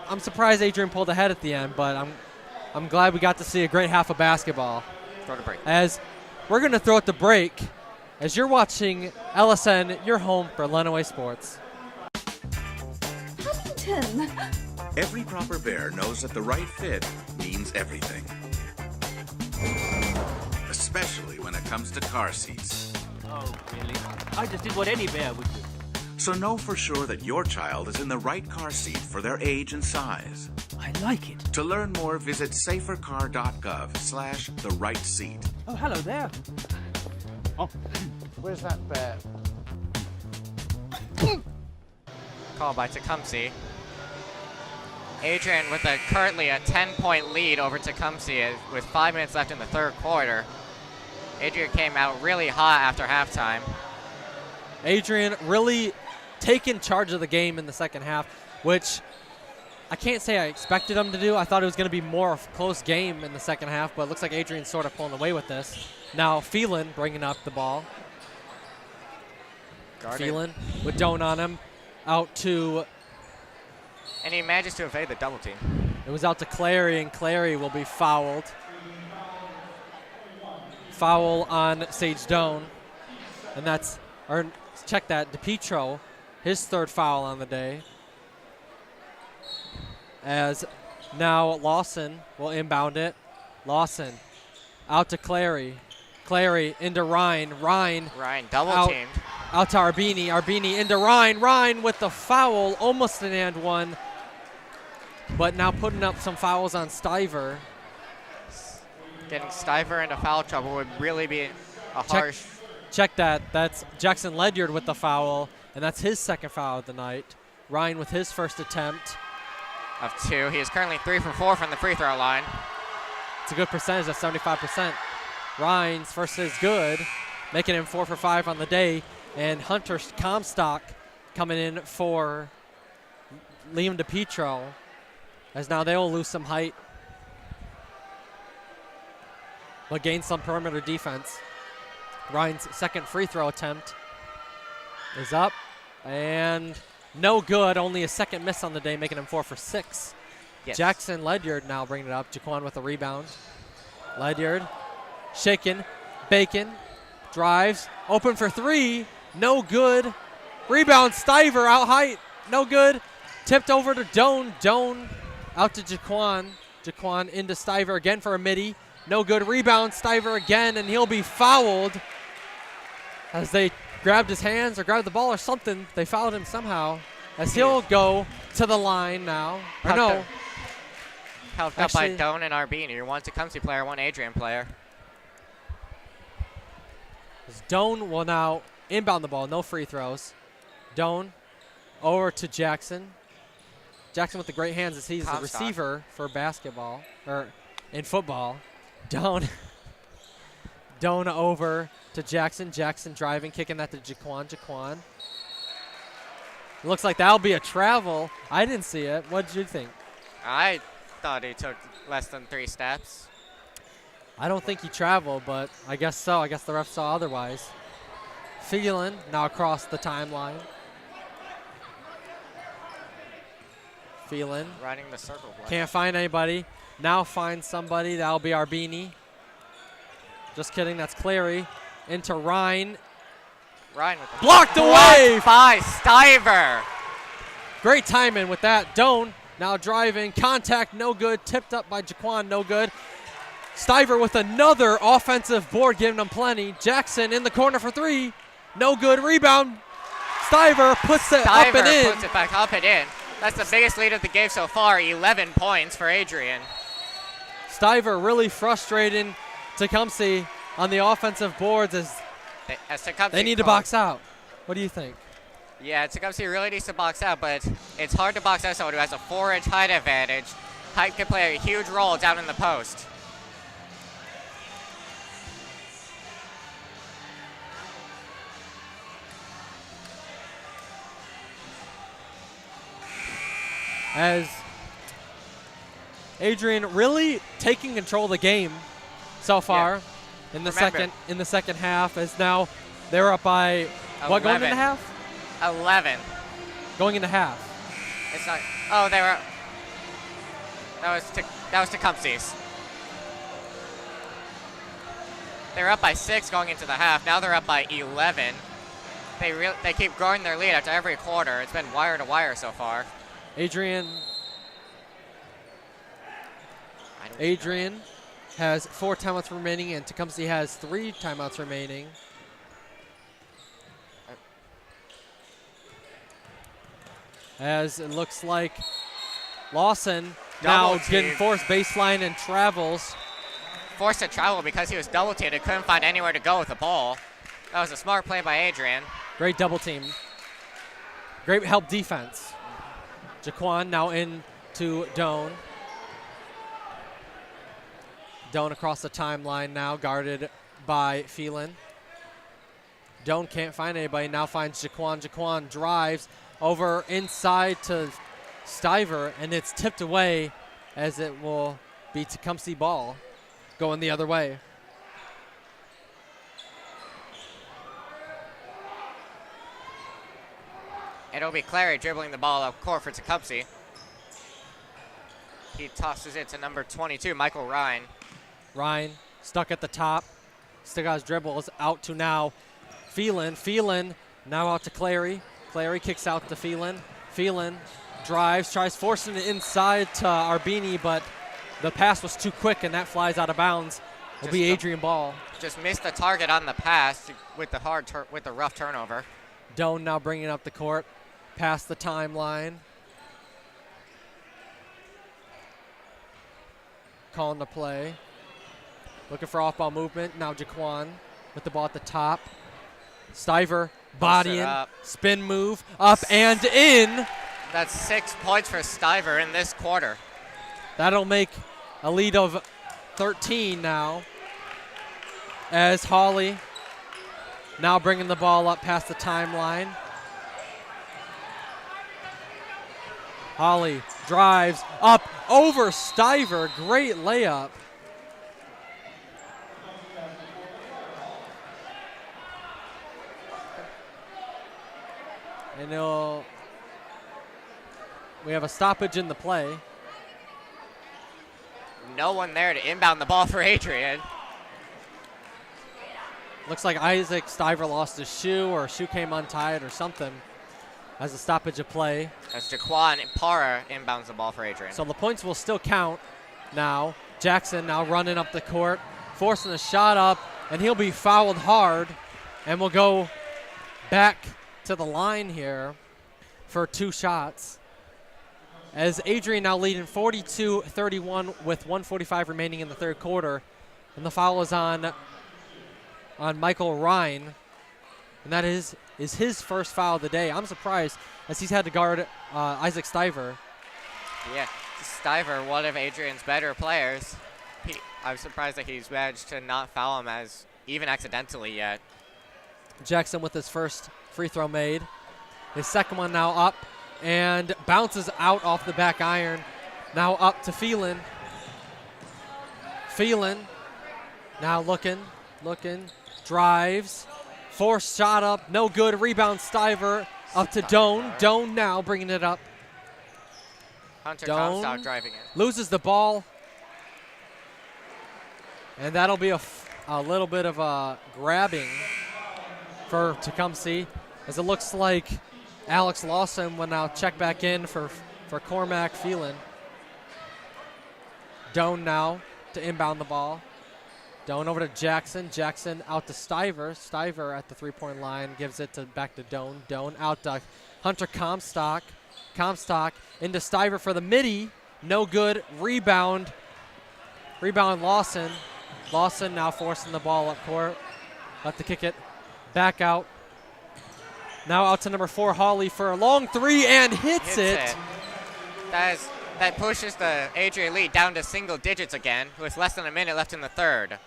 I'm surprised Adrian pulled ahead at the end, but I'm glad we got to see a great half of basketball. Throw to break. As we're going to throw it to break, as you're watching LSN, your home for Lenawee Sports. Every proper bear knows that the right fit means everything. Especially when it comes to car seats. Oh, really? I just did what any bear would do. So know for sure that your child is in the right car seat for their age and size. I like it. To learn more, visit safercar.gov/the right seat. Oh, hello there. Oh, where's that bear? Call by Tecumseh. Adrian with currently a 10-point lead over Tecumseh with 5 minutes left in the third quarter. Adrian came out really hot after halftime. Adrian really taking charge of the game in the second half, which I can't say I expected him to do. I thought it was going to be more of a close game in the second half, but it looks like Adrian's sort of pulling away with this. Now Phelan bringing up the ball. Phelan with Doan on him. Out to... And he manages to evade the double team. It was out to Clary, and Clary will be fouled. Foul on Sage Doan. And that's... Or check that, DePietro, his third foul on the day. As now Lawson will inbound it. Lawson out to Clary. Clary into Ryan. Ryan double teamed. Out to Arbini. Arbini into Ryan. Ryan with the foul, almost an and one. But now putting up some fouls on Stiver. Getting Stiver into foul trouble would really be a harsh... Check that. That's Jackson Ledyard with the foul, and that's his second foul of the night. Ryan with his first attempt. Of 2. He is currently 3 for 4 from the free throw line. It's a good percentage of 75%. Ryan's first is good, making him 4 for 5 on the day. And Hunter Comstock coming in for Liam DePietro, as now they will lose some height, but gain some perimeter defense. Ryan's second free throw attempt is up, and no good. Only a second miss on the day, making him 4 for 6. Yes. Jackson Ledyard now bringing it up. Jaquan with a rebound. Ledyard shaking, Bacon drives, open for 3, no good. Rebound, Stiver out height, no good. Tipped over to Doan. Doan out to Jaquan. Jaquan into Stiver again for a midi. No good. Rebound, Stiver again, and he'll be fouled. As they grabbed his hands or grabbed the ball or something, they fouled him somehow. As he'll go to the line now. Or no. Helped up by Doan and Arbini. One Tecumseh player, one Adrian player. Doan will now inbound the ball. No free throws. Doan over to Jackson. Jackson with the great hands as he's the receiver for basketball, or in football. Doan over to Jackson. Jackson driving, kicking that to Jaquan. Jaquan. It looks like that'll be a travel. I didn't see it. What did you think? I thought he took less than 3 steps. I don't think he traveled, but I guess so. I guess the ref saw otherwise. Phelan now across the timeline. Phelan. Riding the circle play. Can't find anybody. Now find somebody. That'll be Arbini. Just kidding. That's Clary. Into Ryan. Ryan with the blocked away by Stiver. Great timing with that. Doan now driving. Contact, no good. Tipped up by Jaquan, no good. Stiver with another offensive board, giving them plenty. Jackson in the corner for 3. No good. Rebound. Stiver puts it up and in. Puts it back up and in. That's the biggest lead of the game so far. 11 points for Adrian. Stiver really frustrating Tecumseh on the offensive boards as they need to box out. What do you think? Yeah, Tecumseh really needs to box out, but it's hard to box out someone who has a 4-inch height advantage. Height can play a huge role down in the post. As Adrian really taking control of the game so far in the second half, as now they're up by 11. What, going into half? 11. Going into half. It's not. Oh, they were. That was Tecumseh's. They were up by 6 going into the half. Now they're up by 11. They keep growing their lead after every quarter. It's been wire to wire so far. Adrian has 4 timeouts remaining, and Tecumseh has 3 timeouts remaining. as it looks like Lawson now getting forced baseline and travels. Forced to travel because he was double teamed and couldn't find anywhere to go with the ball. That was a smart play by Adrian. Great double team. Great help defense. Jaquan now in to Doan. Doan across the timeline now, guarded by Phelan. Doan can't find anybody, now finds Jaquan. Jaquan drives over inside to Stiver, and it's tipped away as it will be Tecumseh ball going the other way. It'll be Clary dribbling the ball up court for Tecumseh. He tosses it to number 22, Michael Ryan. Ryan stuck at the top. Still got his dribbles out to now Phelan. Phelan now out to Clary. Clary kicks out to Phelan. Phelan drives, tries forcing it inside to Arbini, but the pass was too quick and that flies out of bounds. It'll be Adrian ball. Just missed the target on the pass with the rough turnover. Doan now bringing up the court, past the timeline. Calling the play. Looking for off-ball movement. Now Jaquan with the ball at the top. Stiver bodying, spin move, up and in. That's 6 points for Stiver in this quarter. That'll make a lead of 13 now. As Hawley now bringing the ball up past the timeline. Hawley drives up over Stiver. Great layup. And we have a stoppage in the play. No one there to inbound the ball for Adrian. Looks like Isaac Stiver lost his shoe, or a shoe came untied or something as a stoppage of play. As Jaquan Parra inbounds the ball for Adrian. So the points will still count now. Jackson now running up the court, forcing a shot up, and he'll be fouled hard. And we'll go back to the line here for 2 shots. As Adrian now leading 42-31 with 1:45 remaining in the third quarter. And the foul is on Michael Ryan. And that is his first foul of the day. I'm surprised as he's had to guard Isaac Stiver. Yeah, Stiver, one of Adrian's better players. I'm surprised that he's managed to not foul him as even accidentally yet. Jackson with his first free throw made. His second one now up and bounces out off the back iron. Now up to Phelan. Phelan now looking, drives. Forced shot up, no good. Rebound Stiver up to Doan. Doan now bringing it up. Hunter Doan Comstock driving it. Loses the ball. And that'll be a little bit of a grabbing for Tecumseh, as it looks like Alex Lawson will now check back in for Cormac Phelan. Doan now to inbound the ball. Doan over to Jackson. Jackson out to Stiver. Stiver at the three-point line gives it back to Doan. Doan out to Hunter Comstock. Comstock into Stiver for the midi. No good. Rebound. Rebound Lawson. Lawson now forcing the ball up court. Have to kick it back out. Now out to number 4, Hawley for a long three and hits it. That pushes the Adrian lead down to single digits again with less than a minute left in the third.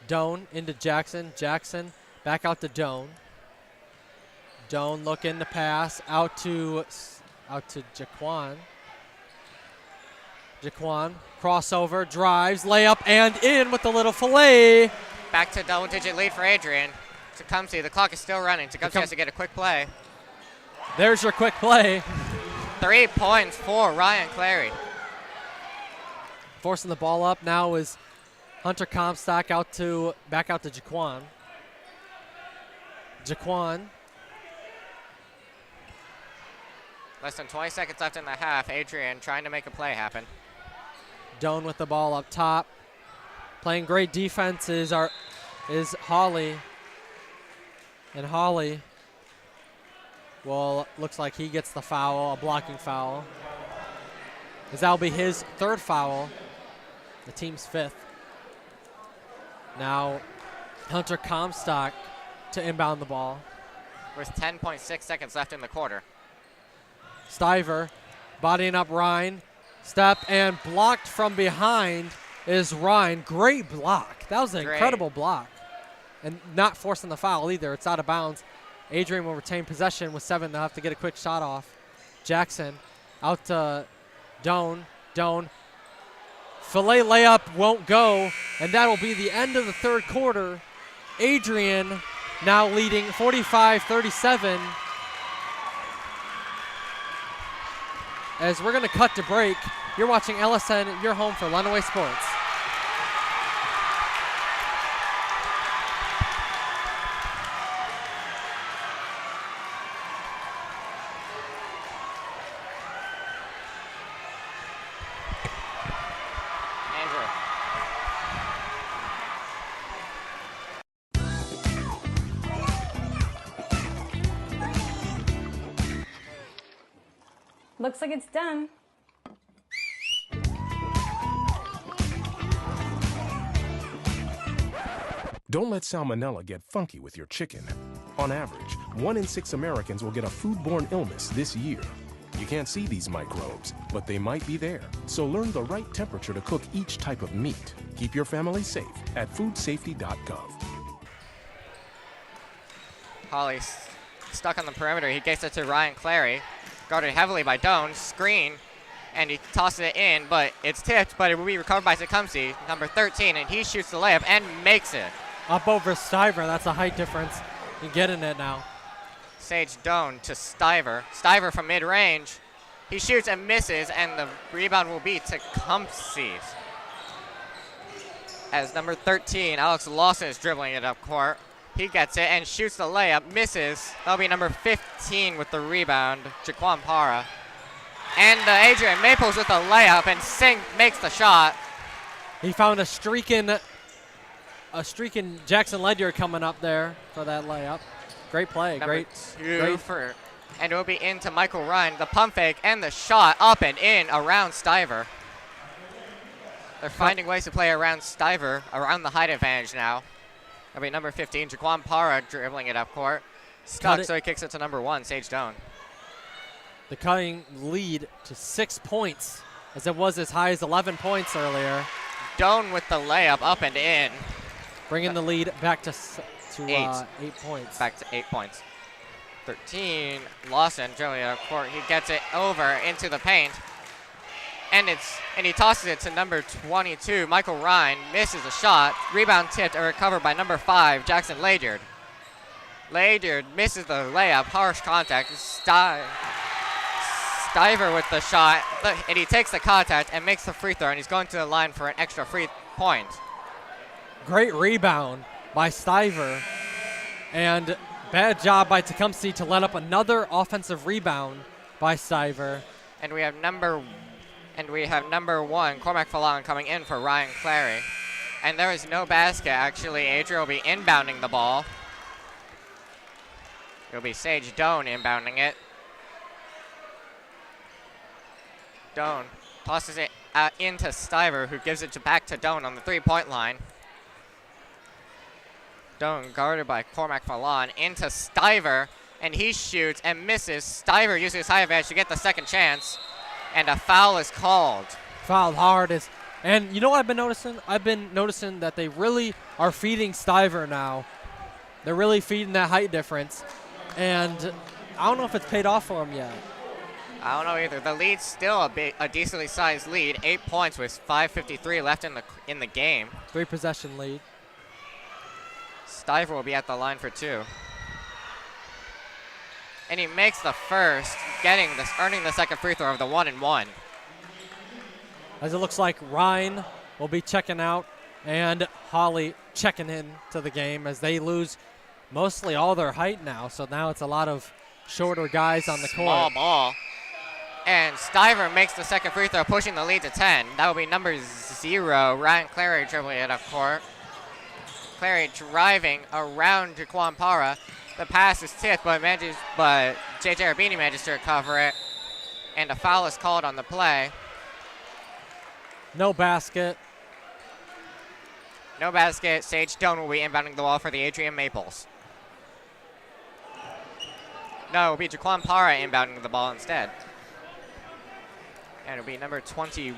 Doan into Jackson. Jackson back out to Doan. Doan looking to pass out to Jaquan. Jaquan crossover, drives, layup, and in with the little fillet. Back to double-digit lead for Adrian. Tecumseh, the clock is still running. Tecumseh has to get a quick play. There's your quick play. 3 points for Ryan Clary. Forcing the ball up now is Hunter Comstock back out to Jaquan. Jaquan. Less than 20 seconds left in the half. Adrian trying to make a play happen. Doan with the ball up top. Playing great defense is Hawley. And Hawley Well, looks like he gets the foul, a blocking foul. As that'll be his 3rd foul, the team's 5th. Now, Hunter Comstock to inbound the ball. With 10.6 seconds left in the quarter. Stiver bodying up Ryan. Step and blocked from behind is Ryan. Great block. That was an incredible block. And not forcing the foul either. It's out of bounds. Adrian will retain possession with 7. They'll have to get a quick shot off. Jackson out to Doan. Doan. Filet layup won't go. And that'll be the end of the 3rd quarter. Adrian now leading 45-37. As we're going to cut to break, you're watching LSN, your home for Lenawee Sports. Looks like it's done. Don't let salmonella get funky with your chicken. On average, 1 in 6 Americans will get a foodborne illness this year. You can't see these microbes, but they might be there. So learn the right temperature to cook each type of meat. Keep your family safe at foodsafety.gov. Holly's stuck on the perimeter. He gets it to Ryan Clary. Guarded heavily by Doan. Screen. And he tosses it in, but it's tipped, but it will be recovered by Tecumseh, number 13, and he shoots the layup and makes it. Up over Stiver. That's a height difference. You getting it now. Sage Doan to Stiver. Stiver from mid-range. He shoots and misses, and the rebound will be Tecumseh's. As number 13, Alex Lawson is dribbling it up court. He gets it and shoots the layup, misses. That'll be number 15 with the rebound, Jaquan Para. And Adrian Maples with a layup, and Singh makes the shot. He found a streaking Jackson Ledyard coming up there for that layup. Great play, Number great. And it will be into Michael Ryan, the pump fake and the shot up and in around Stiver. They're finding ways to play around Stiver, around the height advantage now. That'll be number 15, Jaquan Para dribbling it up court. Stuck, so he kicks it to number 1, Sage Doan. The cutting lead to 6 points, as it was as high as 11 points earlier. Doan with the layup up and in. Bringing the lead back to 8 points. Back to 8 points. 13, Lawson dribbling it up court. He gets it over into the paint. And he tosses it to number 22, Michael Ryan, misses a shot. Rebound tipped and recovered by number 5, Jackson Ledyard. Ledyard misses the layup, harsh contact. Stiver with the shot, and he takes the contact and makes the free throw, and he's going to the line for an extra free point. Great rebound by Stiver, and bad job by Tecumseh to let up another offensive rebound by Stiver. And we have number 1, Cormac Fallon, coming in for Ryan Clary. And there is no basket, actually. Adrian will be inbounding the ball. It'll be Sage Doan inbounding it. Doan tosses it into Stiver, who gives it back to Doan on the 3-point line. Doan guarded by Cormac Fallon into Stiver, and he shoots and misses. Stiver uses his high advantage to get the second chance, and a foul is called. Fouled hard is, and you know what I've been noticing? I've been noticing that they really are feeding Stiver now. They're really feeding that height difference, and I don't know if it's paid off for him yet. I don't know either. The lead's still a decently sized lead, 8 points with 5:53 left in the game. 3 possession lead. Stiver will be at the line for 2. And he makes the first, earning the second free throw of the 1-and-1. As it looks like Ryan will be checking out and Holly checking in to the game as they lose mostly all their height now. So now it's a lot of shorter guys on the court. Small ball. And Stiver makes the second free throw, pushing the lead to 10. That will be number 0, Ryan Clary dribbling it up court. Clary driving around Jaquan Para. The pass is tipped, but J.J. Arbini manages to recover it, and a foul is called on the play. No basket. No basket. Sage Doan will be inbounding the ball for the Adrian Maples. No, it will be Jaquan Parra inbounding the ball instead. And it'll be number 21,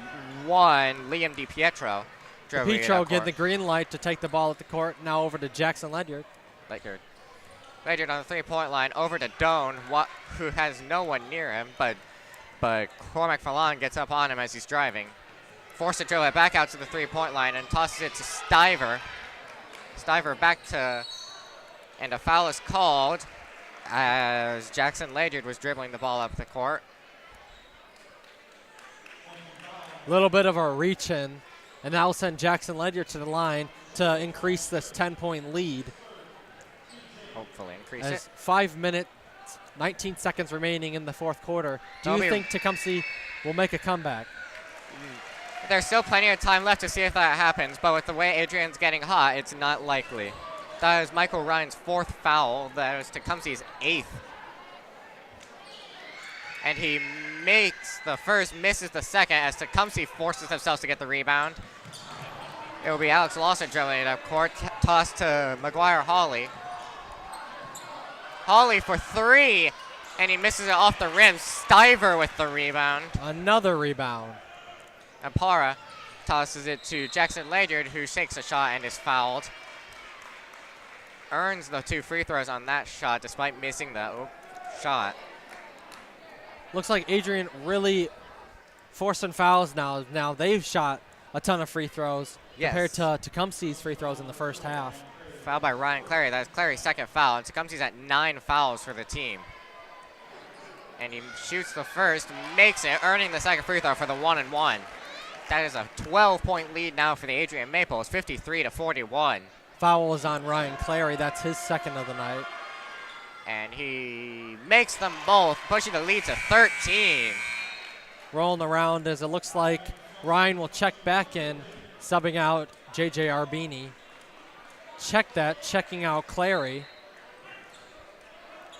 Liam DiPietro. DiPietro getting the green light to take the ball at the court. Now over to Jackson Ledyard. Ledyard on the three-point line. Over to Doan, who has no one near him, but Cormac Fallon gets up on him as he's driving. Forced to drill it back out to the three-point line and tosses it to Stiver. Stiver back to, and a foul is called as Jackson Ledyard was dribbling the ball up the court. Little bit of a reach in, and that will send Jackson Ledyard to the line to increase this 10-point lead. Hopefully increase as it. 5 minutes, 19 seconds remaining in the fourth quarter. Do you think Tecumseh will make a comeback? There's still plenty of time left to see if that happens, but with the way Adrian's getting hot, it's not likely. That is Michael Ryan's 4th foul. That is Tecumseh's 8th. And he makes the first, misses the second, as Tecumseh forces themselves to get the rebound. It will be Alex Lawson dribbling it up court, toss to Maguire Hawley. Hawley for 3, and he misses it off the rim. Stiver with the rebound. Another rebound. And Parra tosses it to Jackson Ledyard, who shakes a shot and is fouled. Earns the 2 free throws on that shot, despite missing the shot. Looks like Adrian really forcing fouls now. Now they've shot a ton of free throws compared to Tecumseh's free throws in the first half. Foul by Ryan Clary. That is Clary's 2nd foul, and Tecumseh's at 9 fouls for the team. And he shoots the first, makes it, earning the 2nd free throw for the 1-and-1. That is a 12-point lead now for the Adrian Maples, 53-41. Foul is on Ryan Clary. That's his 2nd of the night. And he makes them both, pushing the lead to 13. Rolling around as it looks like Ryan will check back in, subbing out J.J. Arbini. Check that, checking out Clary.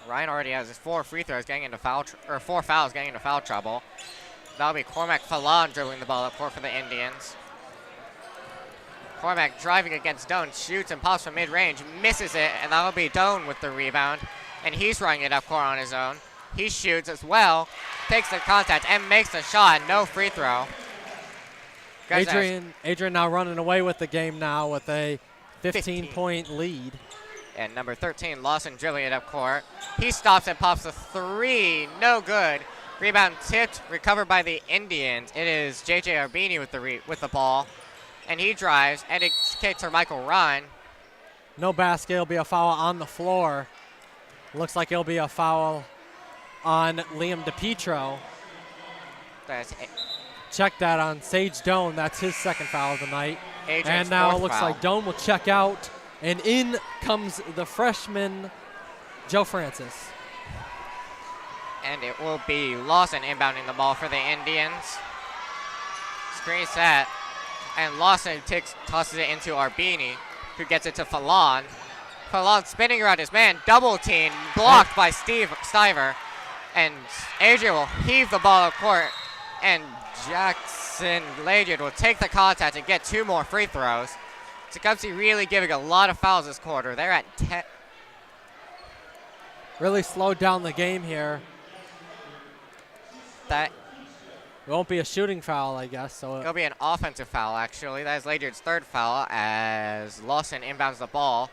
Ryan already has his 4 free throws getting into foul, 4 fouls getting into foul trouble. That'll be Cormac Fallon dribbling the ball up court for the Indians. Cormac driving against Doan, shoots and pops from mid-range, misses it, and that'll be Doan with the rebound. And he's running it up court on his own. He shoots as well, takes the contact, and makes the shot. No free throw. Adrian now running away with the game now with a 15-point lead. And number 13, Lawson dribbling it up court. He stops and pops a 3. No good. Rebound tipped, recovered by the Indians. It is J.J. Arbini with the ball. And he drives, and it's kicked to Michael Ryan. No basket. It'll be a foul on the floor. Looks like it'll be a foul on Liam DiPietro. Check that on Sage Doan. That's his 2nd foul of the night. Adrian's and now 4th it looks foul. like Doan will check out. And in comes the freshman, Joe Francis. And it will be Lawson inbounding the ball for the Indians. Screen set. And Lawson tosses it into Arbini, who gets it to Fallon. Fallon spinning around his man, double team, blocked by Stiver. And Adrian will heave the ball up court. And Jackson Ledyard will take the contact and get 2 more free throws. Tecumseh really giving a lot of fouls this quarter. They're at 10. Really slowed down the game here. That it won't be a shooting foul, I guess. So it'll be an offensive foul, actually. That is Ledyard's 3rd foul as Lawson inbounds the ball.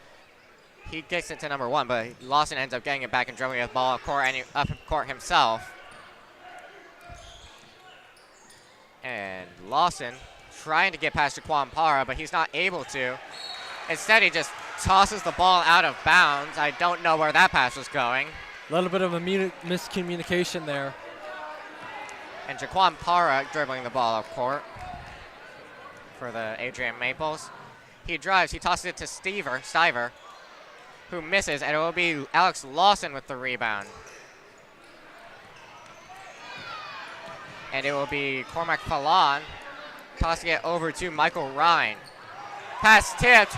He gets it to number 1, but Lawson ends up getting it back and dribbling the ball up court himself. And Lawson trying to get past Jaquan Parra, but he's not able to. Instead, he just tosses the ball out of bounds. I don't know where that pass was going. A little bit of a miscommunication there. And Jaquan Parra dribbling the ball up court for the Adrian Maples. He drives, he tosses it to Stiver, who misses, and it will be Alex Lawson with the rebound. And it will be Cormac Fallon tossing it over to Michael Ryan. Pass tipped,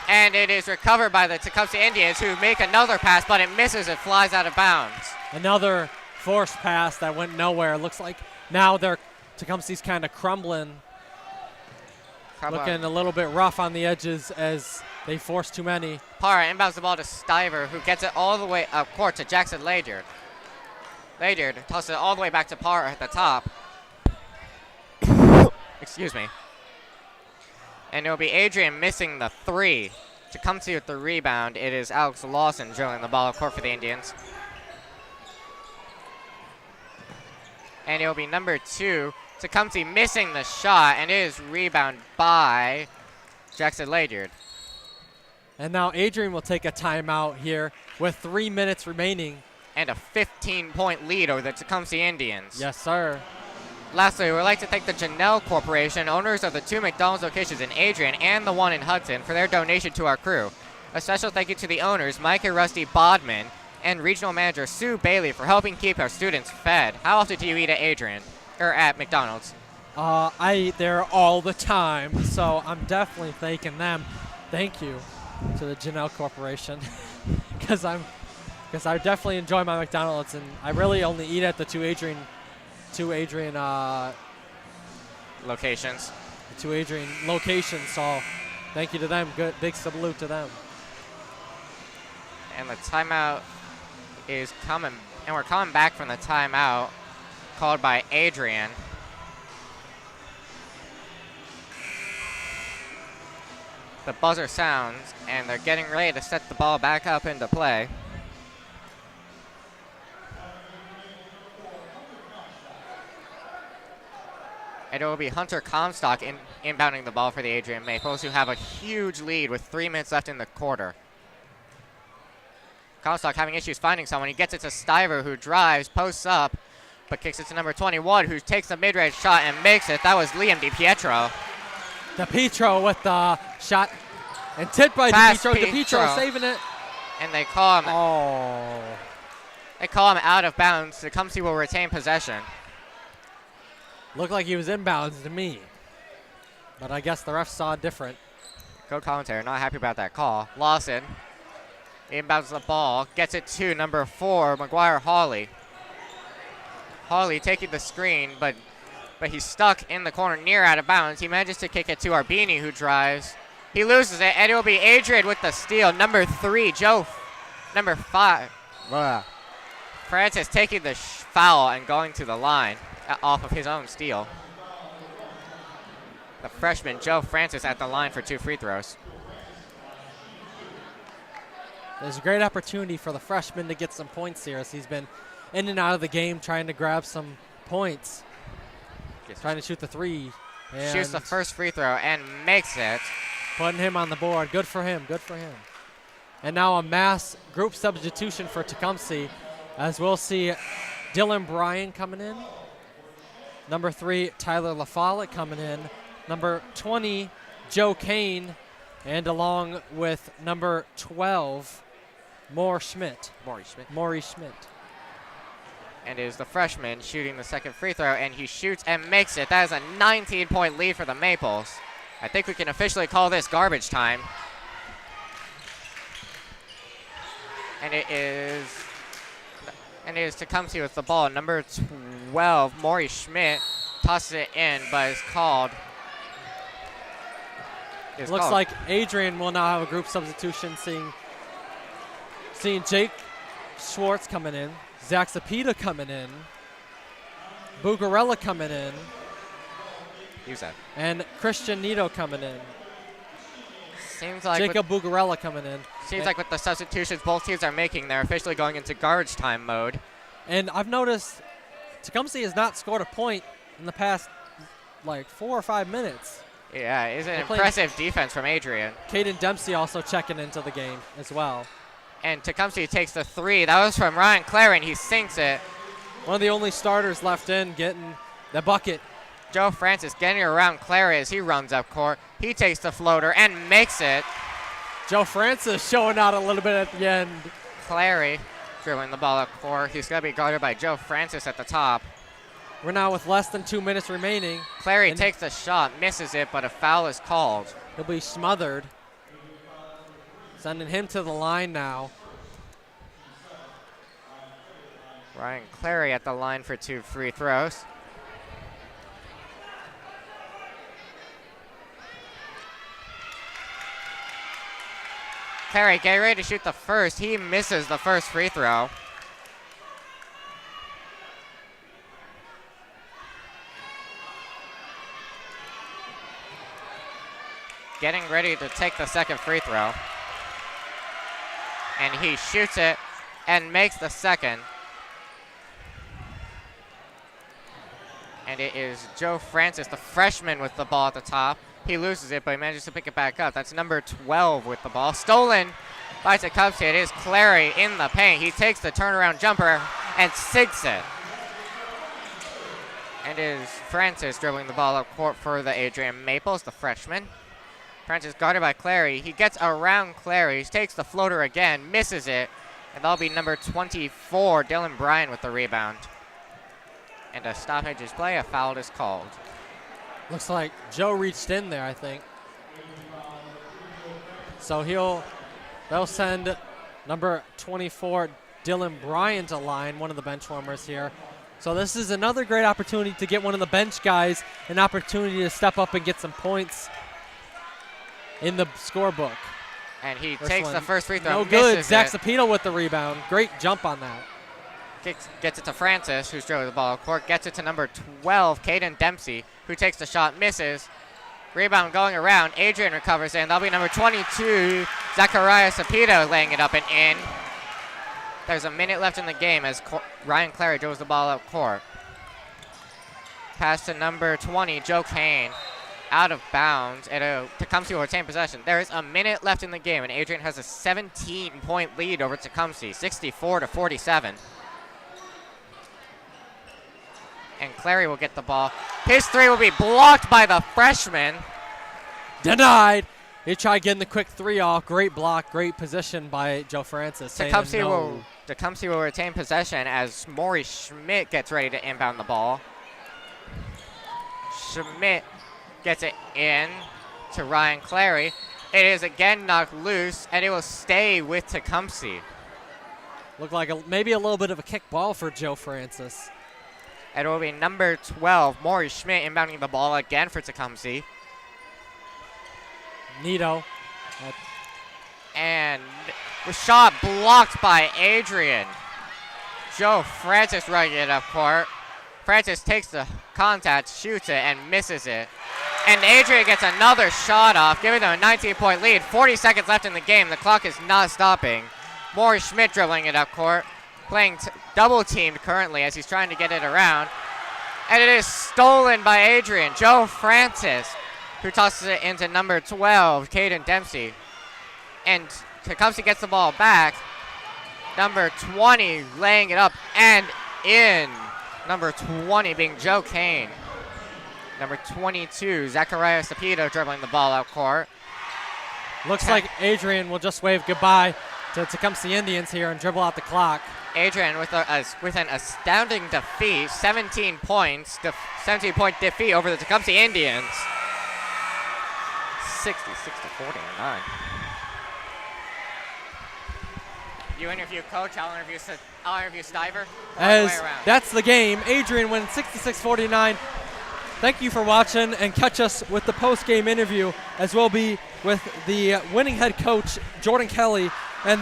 and it is recovered by the Tecumseh Indians, who make another pass, but it misses. It flies out of bounds. Another forced pass that went nowhere. Looks like now Tecumseh's kind of crumbling. Looking a little bit rough on the edges as they force too many. Parr inbounds the ball to Stiver, who gets it all the way up court to Jackson Ledyard. Ledyard tosses it all the way back to Parr at the top. Excuse me. And it'll be Adrian missing the 3. Tecumseh with the rebound. It is Alex Lawson drilling the ball up court for the Indians. And it'll be number 2. Tecumseh missing the shot, and it is rebound by Jackson Ledyard. And now Adrian will take a timeout here with 3 minutes remaining. And a 15-point lead over the Tecumseh Indians. Yes, sir. Lastly, we'd like to thank the Janelle Corporation, owners of the 2 McDonald's locations in Adrian and the one in Hudson, for their donation to our crew. A special thank you to the owners, Mike and Rusty Bodman, and regional manager Sue Bailey for helping keep our students fed. How often do you eat at Adrian, or at McDonald's? I eat there all the time, so I'm definitely thanking them. Thank you to the Janelle Corporation, because I definitely enjoy my McDonald's, and I really only eat at the two Adrian locations. The 2 Adrian locations. So thank you to them. Good, big salute to them. And the timeout is coming, and we're coming back from the timeout called by Adrian. The buzzer sounds, and they're getting ready to set the ball back up into play. And it will be Hunter Comstock inbounding the ball for the Adrian Maples, who have a huge lead with 3 minutes left in the quarter. Comstock having issues finding someone. He gets it to Stiver, who drives, posts up, but kicks it to number 21, who takes the mid-range shot and makes it. That was Liam DiPietro. DiPietro with the shot, and tipped by DiPietro. DiPietro saving it. And they call him. They call him out of bounds. Tecumseh will retain possession. Looked like he was inbounds to me, but I guess the ref saw it different. Good commentary. Not happy about that call. Lawson inbounds the ball, gets it to number 4, McGuire Hawley. Hawley taking the screen, but he's stuck in the corner near out of bounds. He manages to kick it to Arbini, who drives. He loses it, and it will be Adrian with the steal. Number 3, number 5. Francis taking the foul and going to the line off of his own steal. The freshman, Joe Francis, at the line for 2 free throws. There's a great opportunity for the freshman to get some points here, as he's been in and out of the game trying to grab some points. Trying to shoot the 3. Shoots the first free throw and makes it. Putting him on the board. Good for him. Good for him. And now a mass group substitution for Tecumseh, as we'll see Dylan Bryan coming in. Number 3, Tyler LaFollette coming in. Number 20, Joe Kane. And along with number 12, Maury Schmidt. And is the freshman shooting the second free throw, and he shoots and makes it. That is a 19-point lead for the Maples. I think we can officially call this garbage time. And it is Tecumseh with the ball. Number 12, Maury Schmidt, tosses it in, but is called. Looks like Adrian will now have a group substitution, seeing Jake Schwartz coming in, Zach Zapita coming in, Bugarella coming in, and Christian Nito coming in. Seems like Jacob Bugarella coming in. Seems like with the substitutions both teams are making, they're officially going into garbage time mode. And I've noticed Tecumseh has not scored a point in the past, 4 or 5 minutes. Yeah, it's an impressive defense from Adrian. Caden Dempsey also checking into the game as well. And Tecumseh takes the 3. That was from Ryan Clary, and he sinks it. One of the only starters left in getting the bucket. Joe Francis getting around Clary as he runs up court. He takes the floater and makes it. Joe Francis showing out a little bit at the end. Clary dribbling the ball up court. He's going to be guarded by Joe Francis at the top. We're now with less than 2 minutes remaining. Clary takes the shot, misses it, but a foul is called. He'll be smothered. Sending him to the line now. Ryan Clary at the line for 2 free throws. Clary getting ready to shoot the first. He misses the first free throw. Getting ready to take the second free throw. And he shoots it and makes the second. And it is Joe Francis, the freshman, with the ball at the top. He loses it, but he manages to pick it back up. That's number 12 with the ball. Stolen by Tecumseh. It is Clary in the paint. He takes the turnaround jumper and sinks it. And it is Francis dribbling the ball up court for the Adrian Maples, the freshman. Francis guarded by Clary. He gets around Clary. He takes the floater again, misses it. And that'll be number 24, Dylan Bryan, with the rebound. And a stoppage is play. A foul is called. Looks like Joe reached in there, I think. So they'll send number 24, Dylan Bryan, to line, one of the bench warmers here. So this is another great opportunity to get one of the bench guys an opportunity to step up and get some points in the scorebook. And he takes the first free throw. No good. Zach Zapito with the rebound. Great jump on that. Gets it to Francis, who's dribbling the ball up court. Gets it to number 12, Caden Dempsey, who takes the shot, misses. Rebound going around. Adrian recovers it, and that'll be number 22, Zachariah Zapito, laying it up and in. There's a minute left in the game as Ryan Clary dribbles the ball up court. Pass to number 20, Joe Kane, out of bounds, and Tecumseh will retain possession. There is a minute left in the game, and Adrian has a 17-point lead over Tecumseh, 64-47. And Clary will get the ball. His three will be blocked by the freshman. Denied. He tried getting the quick three off. Great block, great position by Joe Francis. Tecumseh will retain possession as Maury Schmidt gets ready to inbound the ball. Schmidt gets it in to Ryan Clary. It is again knocked loose, and it will stay with Tecumseh. Looked like maybe a little bit of a kick ball for Joe Francis. It will be number 12, Maury Schmidt, inbounding the ball again for Tecumseh. Nito. And the shot blocked by Adrian. Joe Francis running it up court. Francis takes the contact, shoots it, and misses it. And Adrian gets another shot off, giving them a 19-point lead. 40 seconds left in the game. The clock is not stopping. Maury Schmidt dribbling it up court. Playing double-teamed currently as he's trying to get it around. And it is stolen by Adrian. Joe Francis, who tosses it into number 12, Caden Dempsey. And Tecumseh gets the ball back. Number 20 laying it up and in. Number 20 being Joe Kane. Number 22, Zachariah Zapito, dribbling the ball out court. Looks like Adrian will just wave goodbye to Tecumseh Indians here and dribble out the clock. Adrian with an astounding defeat, 17 points, 17-point defeat over the Tecumseh Indians. 60-49. You interview Coach, I'll interview Stiver. As that's the game. Adrian wins 66-49. Thank you for watching, and catch us with the post-game interview, as we'll be with the winning head coach, Jordan Kelly, and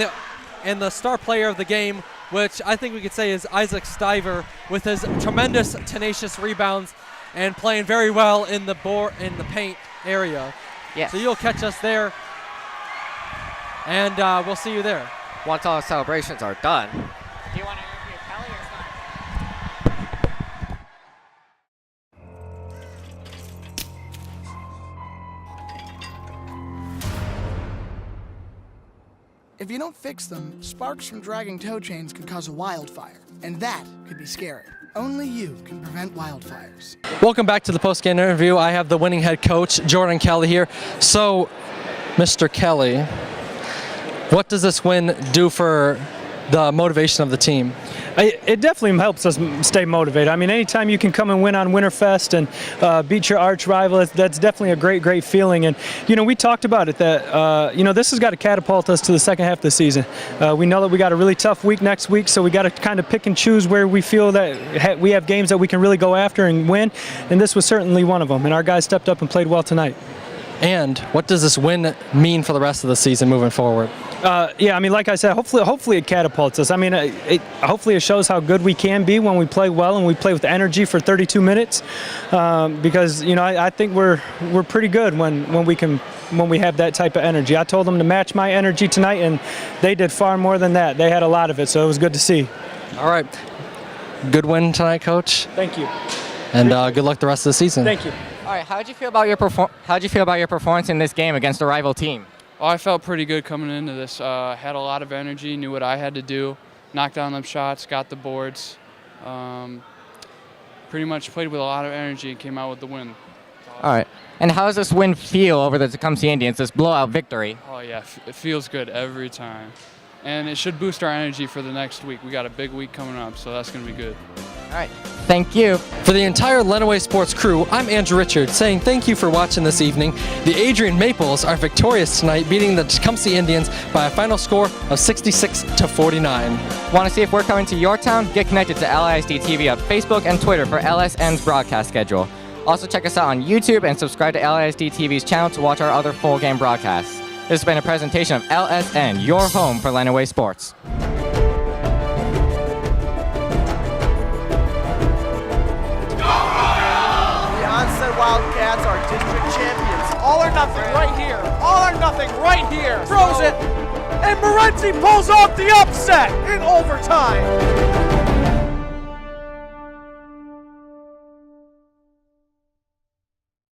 the star player of the game, which I think we could say is Isaac Stiver, with his tremendous, tenacious rebounds and playing very well in the paint area. Yes. So you'll catch us there, and we'll see you there. Once all the celebrations are done. Do you want to interview Kelly or If you don't fix them, sparks from dragging tow chains could cause a wildfire, and that could be scary. Only you can prevent wildfires. Welcome back to the post-game interview. I have the winning head coach, Jordan Kelly, here. So, Mr. Kelly, what does this win do for the motivation of the team? It definitely helps us stay motivated. I mean, anytime you can come and win on Winterfest and beat your arch rival, that's definitely a great feeling. And, we talked about it that, this has got to catapult us to the second half of the season. We know that we got a really tough week next week, so we got to kind of pick and choose where we feel that we have games that we can really go after and win. And this was certainly one of them. And our guys stepped up and played well tonight. And what does this win mean for the rest of the season moving forward? I mean, like I said, hopefully it catapults us. I mean, hopefully it shows how good we can be when we play well and we play with energy for 32 minutes. Because I think we're pretty good when we have that type of energy. I told them to match my energy tonight, and they did far more than that. They had a lot of it, so it was good to see. All right, good win tonight, Coach. Thank you. And good luck the rest of the season. Thank you. All right, how'd you feel about your performance in this game against a rival team? Oh, I felt pretty good coming into this. Had a lot of energy, knew what I had to do, knocked down them shots, got the boards. Pretty much played with a lot of energy and came out with the win. All right. And how does this win feel over the Tecumseh Indians, this blowout victory? Oh, yeah, it feels good every time. And it should boost our energy for the next week. We got a big week coming up, so that's going to be good. All right. Thank you. For the entire Lenawee Sports crew, I'm Andrew Richards saying thank you for watching this evening. The Adrian Maples are victorious tonight, beating the Tecumseh Indians by a final score of 66-49. Want to see if we're coming to your town? Get connected to LISD TV on Facebook and Twitter for LSN's broadcast schedule. Also check us out on YouTube and subscribe to LISD TV's channel to watch our other full game broadcasts. This has been a presentation of LSN, your home for Lenawee Sports. Wildcats are district champions. All or nothing right here. All or nothing right here. Throws it, and Morency pulls off the upset in overtime.